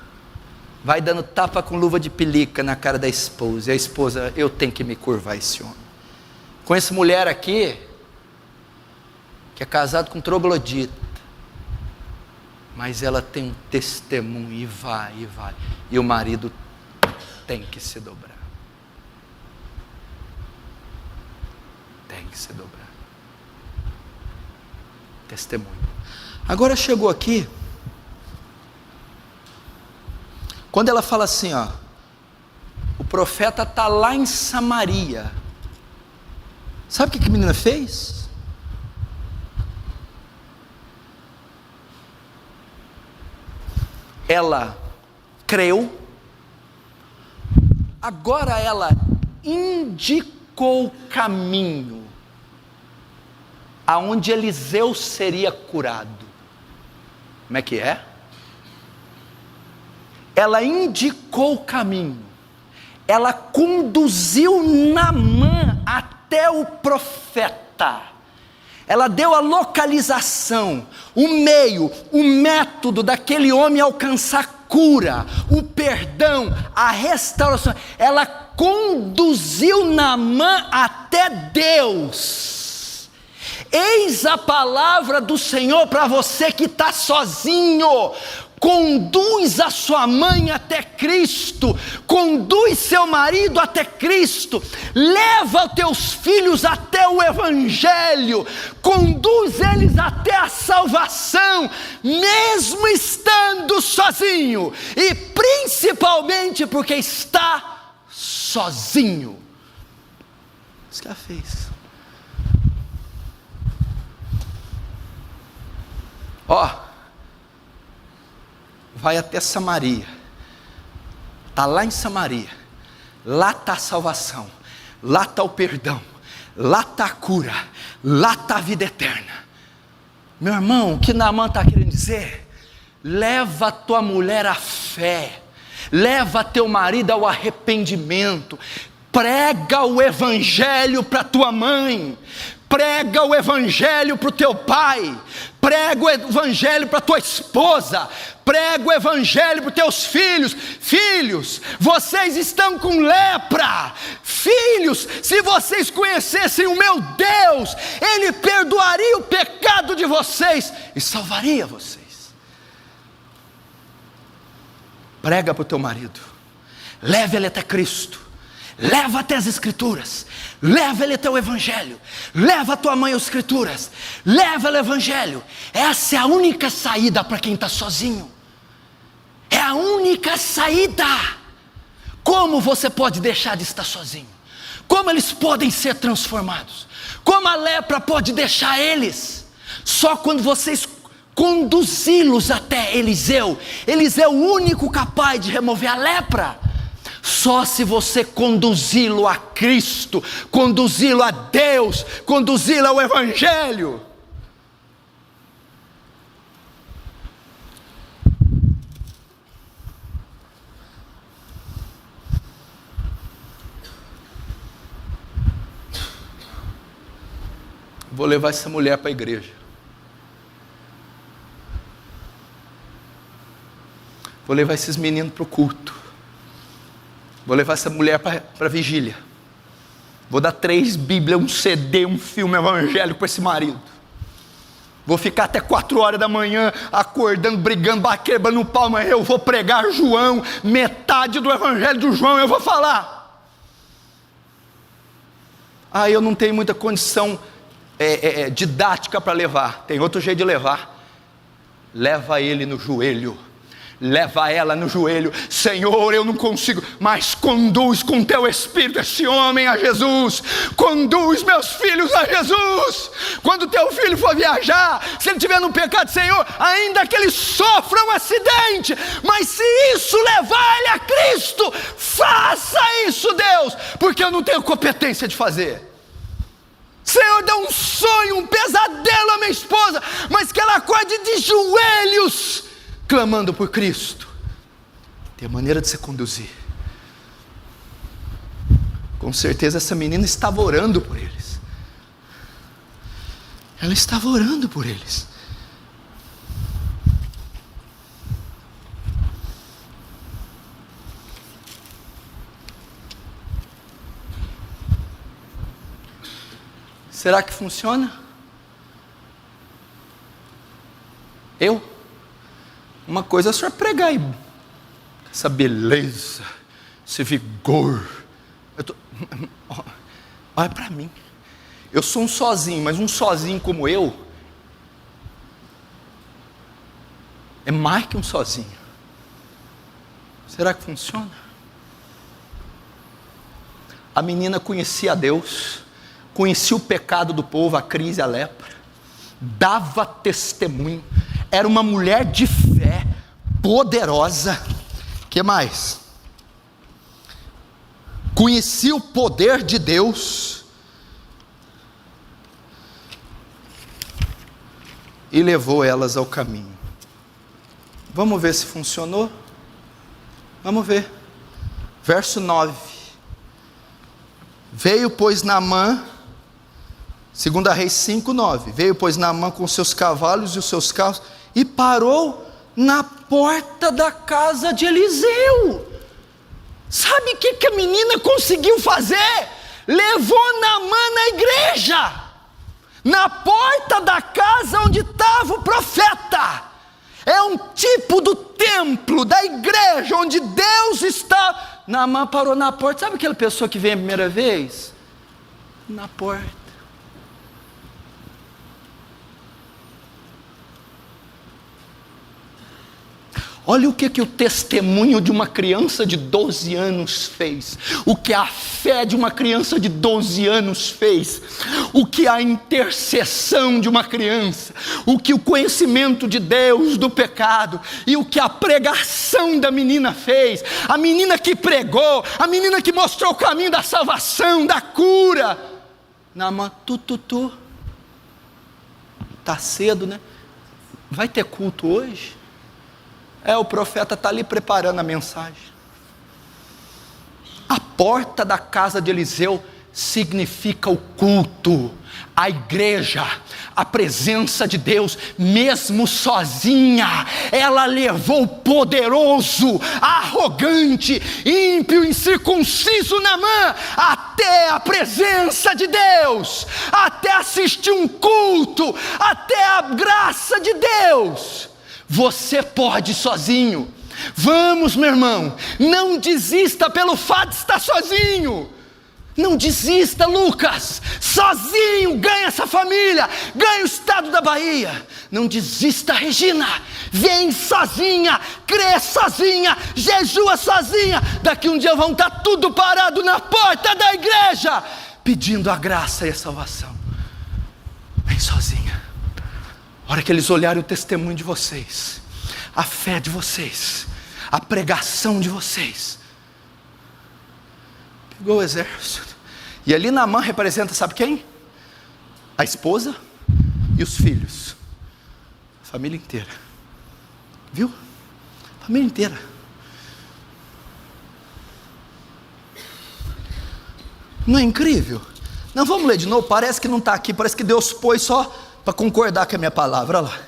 vai dando tapa com luva de pelica na cara da esposa, e a esposa, eu tenho que me curvar a esse homem. Conheço mulher aqui, que é casado com troglodita, mas ela tem um testemunho, e vai, e o marido tem que se dobrar, tem que se dobrar, testemunho. Agora chegou aqui, quando ela fala assim, ó, o profeta está lá em Samaria, sabe o que a menina fez? Ela creu, agora ela indicou o caminho aonde Eliseu seria curado. Como é que é? Ela indicou o caminho, ela conduziu Naamã até o profeta, ela deu a localização, o meio, o método daquele homem alcançar cura, o perdão, a restauração. Ela conduziu Naamã até Deus. Eis a palavra do Senhor para você que está sozinho. Conduz a sua mãe até Cristo, conduz seu marido até Cristo, leva os teus filhos até o Evangelho, conduz eles até a salvação, mesmo estando sozinho, e principalmente porque está sozinho. Isso que ela fez. Vai até Samaria, está lá em Samaria, lá está a salvação, lá está o perdão, lá está a cura, lá está a vida eterna. Meu irmão, o que Naamã está querendo dizer? Leva tua mulher à fé, leva teu marido ao arrependimento, prega o Evangelho para tua mãe, prega o Evangelho para o teu pai, prega o Evangelho para tua esposa, prega o Evangelho para os teus filhos. Filhos, vocês estão com lepra. Filhos, se vocês conhecessem o meu Deus, Ele perdoaria o pecado de vocês e salvaria vocês. Prega para o teu marido, leve ele até Cristo, leva até as Escrituras, leva ele até o Evangelho, leva a tua mãe às Escrituras, leva ele ao Evangelho. Essa é a única saída para quem está sozinho, é a única saída. Como você pode deixar de estar sozinho? Como eles podem ser transformados? Como a lepra pode deixar eles? Só quando vocês conduzi-los até Eliseu. Eliseu é o único capaz de remover a lepra. Só se você conduzi-lo a Cristo, conduzi-lo a Deus, conduzi-lo ao Evangelho. Vou levar essa mulher para a igreja. Vou levar esses meninos para o culto. Vou levar essa mulher para a vigília. Vou dar 3 Bíblias, um CD, um filme evangélico para esse marido. Vou ficar até 4 horas da manhã acordando, brigando, quebrando o pau, mas eu vou pregar João, metade do evangelho do João eu vou falar. Eu não tenho muita condição didática para levar. Tem outro jeito de levar. Leva ele no joelho. Leva ela no joelho. Senhor, eu não consigo, mas conduz com teu Espírito esse homem a Jesus. Conduz meus filhos a Jesus. Quando teu filho for viajar, se ele estiver no pecado, Senhor, ainda que ele sofra um acidente, mas se isso levar ele a Cristo, faça isso, Deus, porque eu não tenho competência de fazer. Senhor, dá um sonho, um pesadelo à minha esposa, mas que ela acorde de joelhos, clamando por Cristo. Tem a maneira de se conduzir. Com certeza essa menina estava orando por eles. Ela estava orando por eles. Será que funciona? Uma coisa é o senhor pregar aí, essa beleza, esse vigor. Olha para mim. Eu sou um sozinho, mas um sozinho como eu é mais que um sozinho. Será que funciona? A menina conhecia a Deus, conhecia o pecado do povo, a crise, a lepra, dava testemunho, era uma mulher de fé, poderosa. Que mais? Conhecia o poder de Deus e levou elas ao caminho. Vamos ver se funcionou? Vamos ver. Verso 9. Veio, pois, Naamã, 2 Reis 5:9. Veio, pois, Naamã com seus cavalos e os seus carros e parou na porta da casa de Eliseu. Sabe o que a menina conseguiu fazer? Levou Naamã na igreja, na porta da casa onde estava o profeta. É um tipo do templo, da igreja, onde Deus está. Naamã parou na porta. Sabe aquela pessoa que vem a primeira vez? Na porta. Olha o que o testemunho de uma criança de 12 anos fez, o que a fé de uma criança de 12 anos fez, o que a intercessão de uma criança, o que o conhecimento de Deus do pecado, e o que a pregação da menina fez, a menina que pregou, a menina que mostrou o caminho da salvação, da cura. Naamã, tá cedo, né? Vai ter culto hoje? O profeta está ali preparando a mensagem. A porta da casa de Eliseu significa o culto, a igreja, a presença de Deus. Mesmo sozinha, ela levou o poderoso, arrogante, ímpio, incircunciso Naamã até a presença de Deus, até assistir um culto, até a graça de Deus. Você pode sozinho. Vamos, meu irmão, não desista pelo fato de estar sozinho. Não desista, Lucas. Sozinho ganha essa família, ganha o estado da Bahia. Não desista, Regina. Vem sozinha, crê sozinha, jejua sozinha. Daqui um dia vão estar tudo parado na porta da igreja, pedindo a graça e a salvação. Vem sozinha. A hora que eles olharem o testemunho de vocês, a fé de vocês, a pregação de vocês, pegou o exército. E ali Naamã representa, sabe quem? A esposa e os filhos, a família inteira. Viu? A família inteira. Não é incrível? Não, vamos ler de novo. Parece que não está aqui, parece que Deus pôs só para concordar com a minha palavra. Olha lá.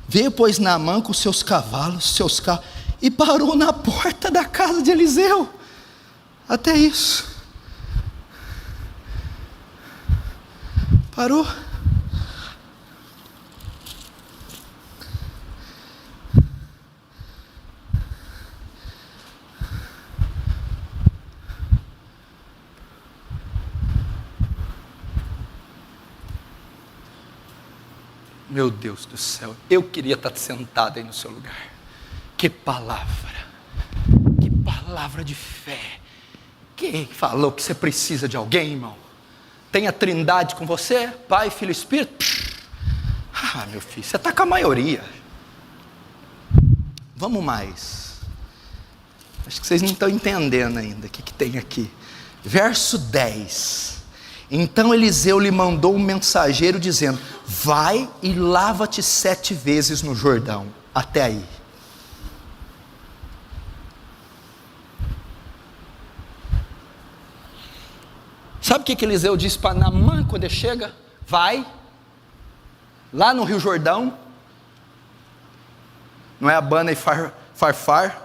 Veio, pois, Naamã com seus cavalos, seus carros, e parou na porta da casa de Eliseu. Até isso. Parou? Meu Deus do céu, eu queria estar sentado aí no seu lugar. Que palavra de fé. Quem falou que você precisa de alguém, irmão? Tem a Trindade com você, Pai, Filho e Espírito? Ah, meu filho, você está com a maioria. Vamos mais. Acho que vocês não estão entendendo ainda o que tem aqui. Verso 10. Então Eliseu lhe mandou um mensageiro dizendo: vai e lava-te 7 vezes no Jordão. Até aí. Sabe o que Eliseu disse para Naamã quando ele chega? Vai, lá no Rio Jordão, não é Abana e Farfar,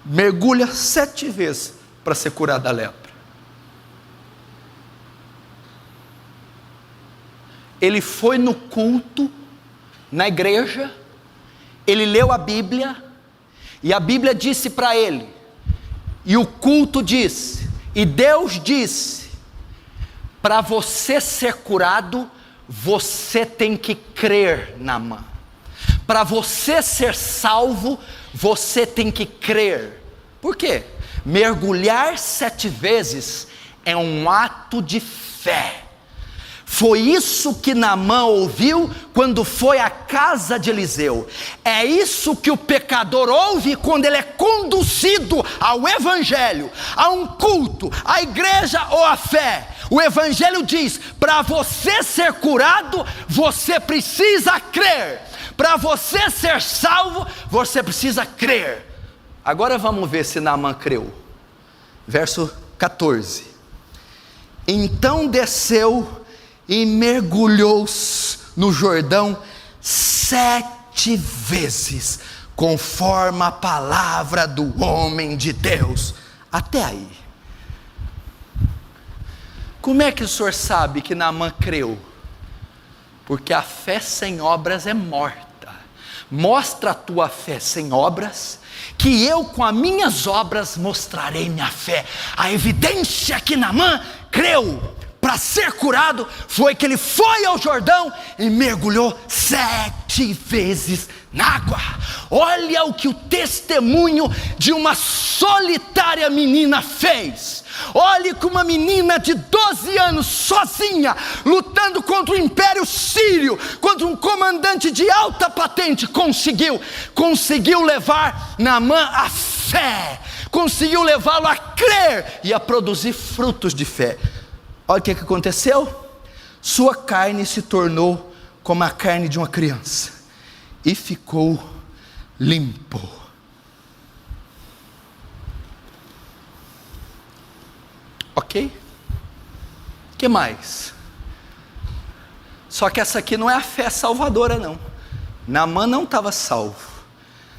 mergulha 7 vezes para ser curado da lepra. Ele foi no culto, na igreja, ele leu a Bíblia, e a Bíblia disse para ele, e o culto disse, e Deus disse, para você ser curado, você tem que crer, Naamã. Para você ser salvo, você tem que crer. Por quê? Mergulhar 7 vezes é um ato de fé. Foi isso que Naamã ouviu quando foi à casa de Eliseu. É isso que o pecador ouve quando ele é conduzido ao evangelho, a um culto, à igreja ou à fé. O evangelho diz: para você ser curado, você precisa crer. Para você ser salvo, você precisa crer. Agora vamos ver se Naamã creu. Verso 14. Então desceu e mergulhou no Jordão 7 vezes, conforme a palavra do homem de Deus. Até aí. Como é que o senhor sabe que Naamã creu? Porque a fé sem obras é morta. Mostra a tua fé sem obras, que eu com as minhas obras mostrarei minha fé. A evidência que Naamã creu para ser curado foi que ele foi ao Jordão e mergulhou 7 vezes na água. Olha o que o testemunho de uma solitária menina fez. Olhe que uma menina de 12 anos, sozinha, lutando contra o império sírio, contra um comandante de alta patente, conseguiu levar Naamã à fé, conseguiu levá-lo a crer e a produzir frutos de fé. Olha o que aconteceu. Sua carne se tornou como a carne de uma criança e ficou limpo. Ok? O que mais? Só que essa aqui não é a fé salvadora, não. Naamã não estava salvo.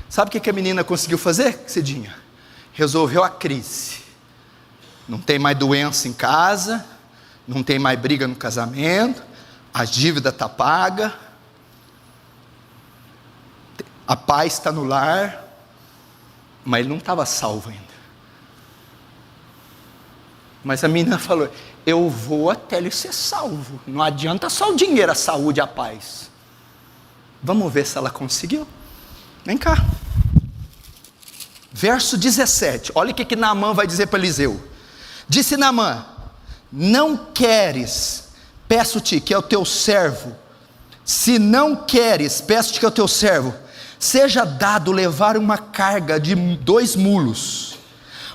Sabe o que a menina conseguiu fazer, Cidinha? Resolveu a crise. Não tem mais doença em casa, não tem mais briga no casamento, a dívida está paga, a paz está no lar, mas ele não estava salvo ainda. Mas a menina falou: eu vou até ele ser salvo, não adianta só o dinheiro, a saúde, a paz. Vamos ver se ela conseguiu. Vem cá. Verso 17, olha o que Naamã vai dizer para Eliseu. Disse Naamã: não queres, peço-te que é o teu servo, se não queres, peço-te que é o teu servo, seja dado levar uma carga de 2 mulos,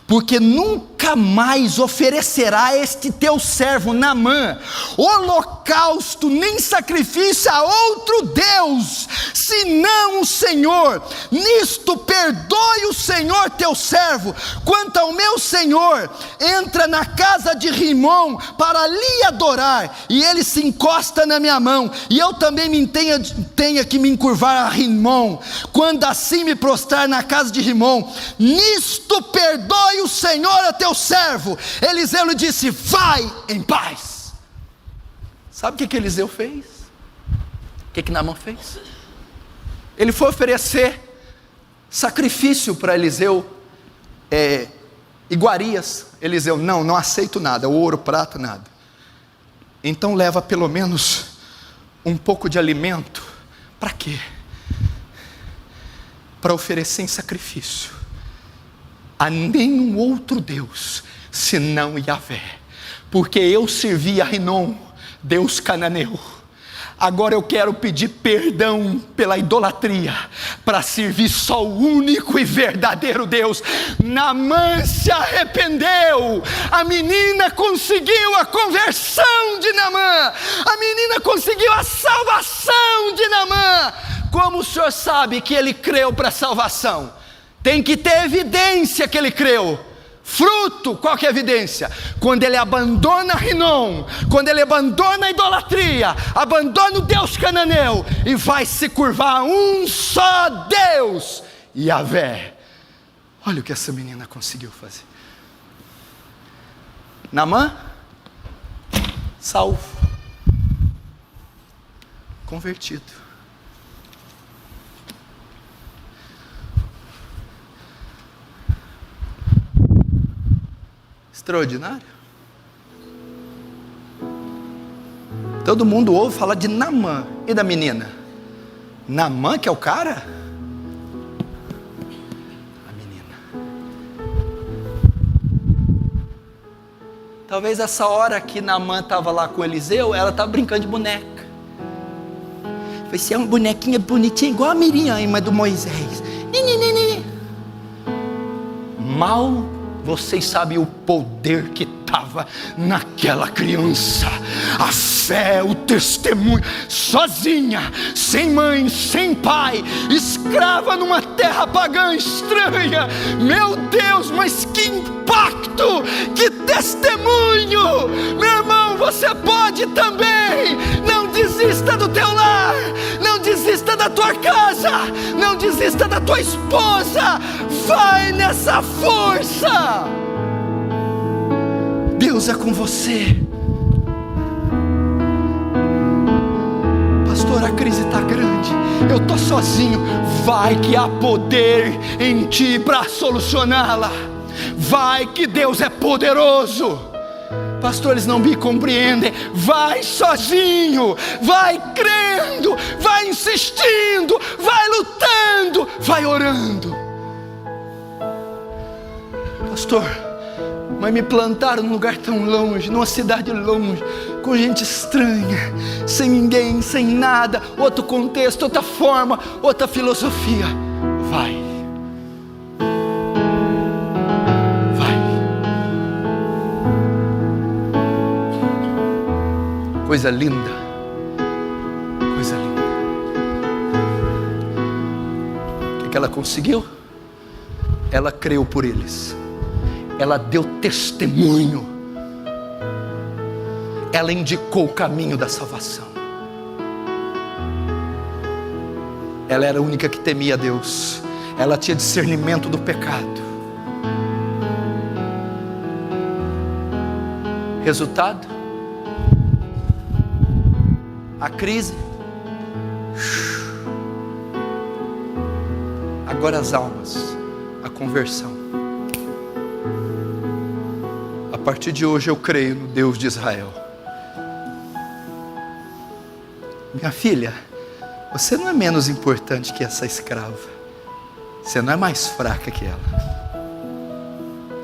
porque nunca mais oferecerá este teu servo Naamã holocausto nem sacrifício a outro Deus, senão o Senhor. Nisto perdoe o Senhor teu servo. Quanto ao meu senhor, entra na casa de Rimom para lhe adorar, e ele se encosta na minha mão, e eu também tenha que me encurvar a Rimom, quando assim me prostrar na casa de Rimom. Nisto perdoe o Senhor a teu servo. Eliseu lhe disse: vai em paz. Sabe o que Eliseu fez? O que Naamã fez? Ele foi oferecer sacrifício para Eliseu, iguarias. Eliseu, não aceito nada, ouro, prata, nada. Então leva pelo menos um pouco de alimento. Para quê? Para oferecer em sacrifício a nenhum outro Deus, senão Yahvé. Porque eu servi a Rinom, Deus cananeu. Agora eu quero pedir perdão pela idolatria, para servir só o único e verdadeiro Deus. Naamã se arrependeu. A menina conseguiu a conversão de Naamã. A menina conseguiu a salvação de Naamã. Como o senhor sabe que ele creu para a salvação? Tem que ter evidência que ele creu. Fruto, qual que é a evidência? Quando ele abandona Rinom, quando ele abandona a idolatria, abandona o Deus cananeu e vai se curvar a um só Deus, Yahvé. Olha o que essa menina conseguiu fazer. Naamã, salvo, convertido. Extraordinário. Todo mundo ouve falar de Naamã. E da menina? Naamã que é o cara? A menina. Talvez essa hora que Naamã estava lá com Eliseu, ela estava brincando de boneca. Foi ser uma bonequinha bonitinha, igual a Miriam, do Moisés. Mal vocês sabem o poder que estava naquela criança. A fé, o testemunho, sozinha, sem mãe, sem pai, escrava numa terra pagã estranha. Meu Deus, mas que impacto, que testemunho! Meu irmão, você pode também. Não desista do teu lar, não desista da tua casa, não desista da tua esposa. Vai nessa força. Deus é com você. Pastor, a crise está grande, eu estou sozinho. Vai que há poder em ti para solucioná-la. Vai que Deus é poderoso. Pastor, eles não me compreendem. Vai sozinho, vai crendo, vai insistindo, vai lutando, vai orando. Pastor, mas me plantaram num lugar tão longe, numa cidade longe, com gente estranha, sem ninguém, sem nada, outro contexto, outra forma, outra filosofia. Vai. Coisa linda, coisa linda. O que ela conseguiu? Ela creu por eles, ela deu testemunho, ela indicou o caminho da salvação. Ela era a única que temia a Deus, ela tinha discernimento do pecado. Resultado? A crise. Agora as almas, a conversão. A partir de hoje eu creio no Deus de Israel. Minha filha, você não é menos importante que essa escrava. Você não é mais fraca que ela.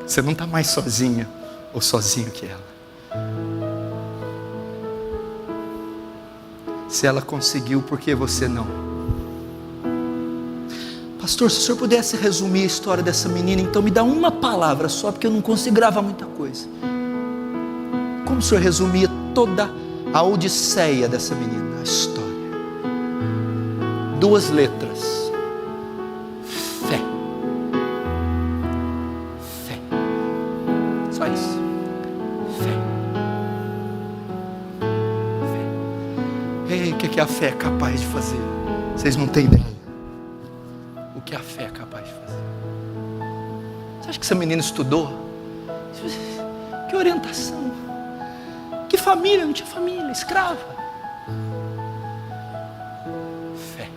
Você não está mais sozinha ou sozinho que ela. Se ela conseguiu, por que você não? Pastor, se o senhor pudesse resumir a história dessa menina, então me dá uma palavra só, porque eu não consigo gravar muita coisa. Como o senhor resumia toda a odisseia dessa menina, a história? 2 letras: fé. Fé. Só isso. O que a fé é capaz de fazer? Vocês não têm ideia o que a fé é capaz de fazer. Você acha que essa menina estudou? Que orientação, que família, não tinha família, escrava. Fé.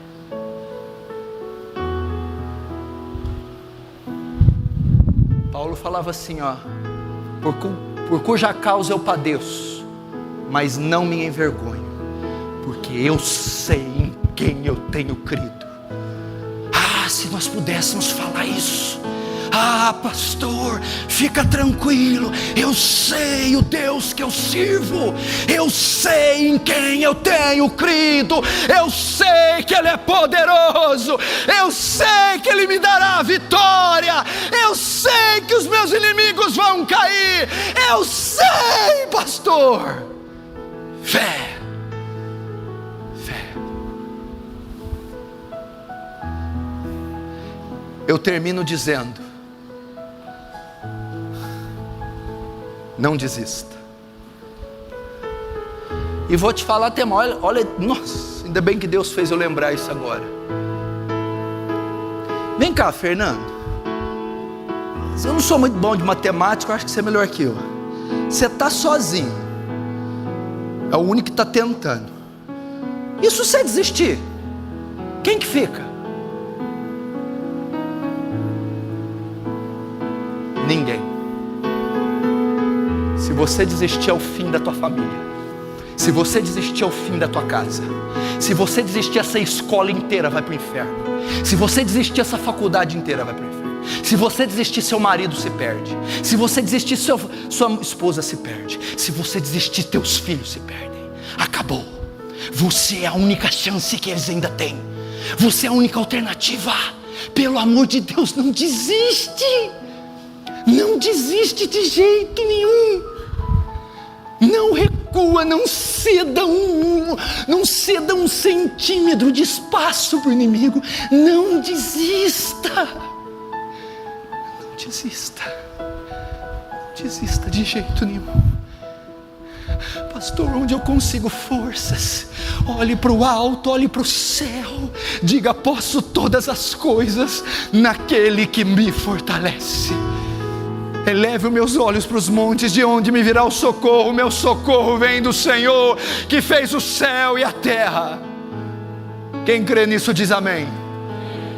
Paulo falava assim, ó: por cuja causa eu padeço, mas não me envergonho, porque eu sei em quem eu tenho crido. Ah, se nós pudéssemos falar isso. Ah, pastor, fica tranquilo, eu sei o Deus que eu sirvo, eu sei em quem eu tenho crido, eu sei que Ele é poderoso, eu sei que Ele me dará a vitória, eu sei que os meus inimigos vão cair, eu sei, pastor. Fé, fé. Eu termino dizendo: não desista. E vou te falar até mais, olha, nossa, ainda bem que Deus fez eu lembrar isso agora. Vem cá, Fernando. Eu não sou muito bom de matemática, eu acho que você é melhor que eu. Você está sozinho, é o único que está tentando. E se você desistir, quem que fica? Ninguém. Se você desistir, é o fim da tua família. Se você desistir, é o fim da tua casa. Se você desistir, essa escola inteira vai para o inferno. Se você desistir, essa faculdade inteira vai para o inferno. Se você desistir, seu marido se perde. Se você desistir, sua esposa se perde. Se você desistir, teus filhos se perdem. Acabou. Você é a única chance que eles ainda têm. Você é a única alternativa. Pelo amor de Deus, não desiste. Não desiste de jeito nenhum. Não recua, não ceda um centímetro de espaço para o inimigo. Não desista. Não desista. Não desista de jeito nenhum. Pastor, onde eu consigo forças? Olhe para o alto, olhe para o céu. Diga: posso todas as coisas naquele que me fortalece. Eleve os meus olhos para os montes, de onde me virá o socorro? O meu socorro vem do Senhor, que fez o céu e a terra. Quem crê nisso diz amém.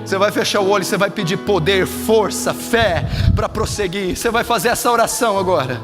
Você vai fechar o olho, você vai pedir poder, força, fé para prosseguir. Você vai fazer essa oração agora.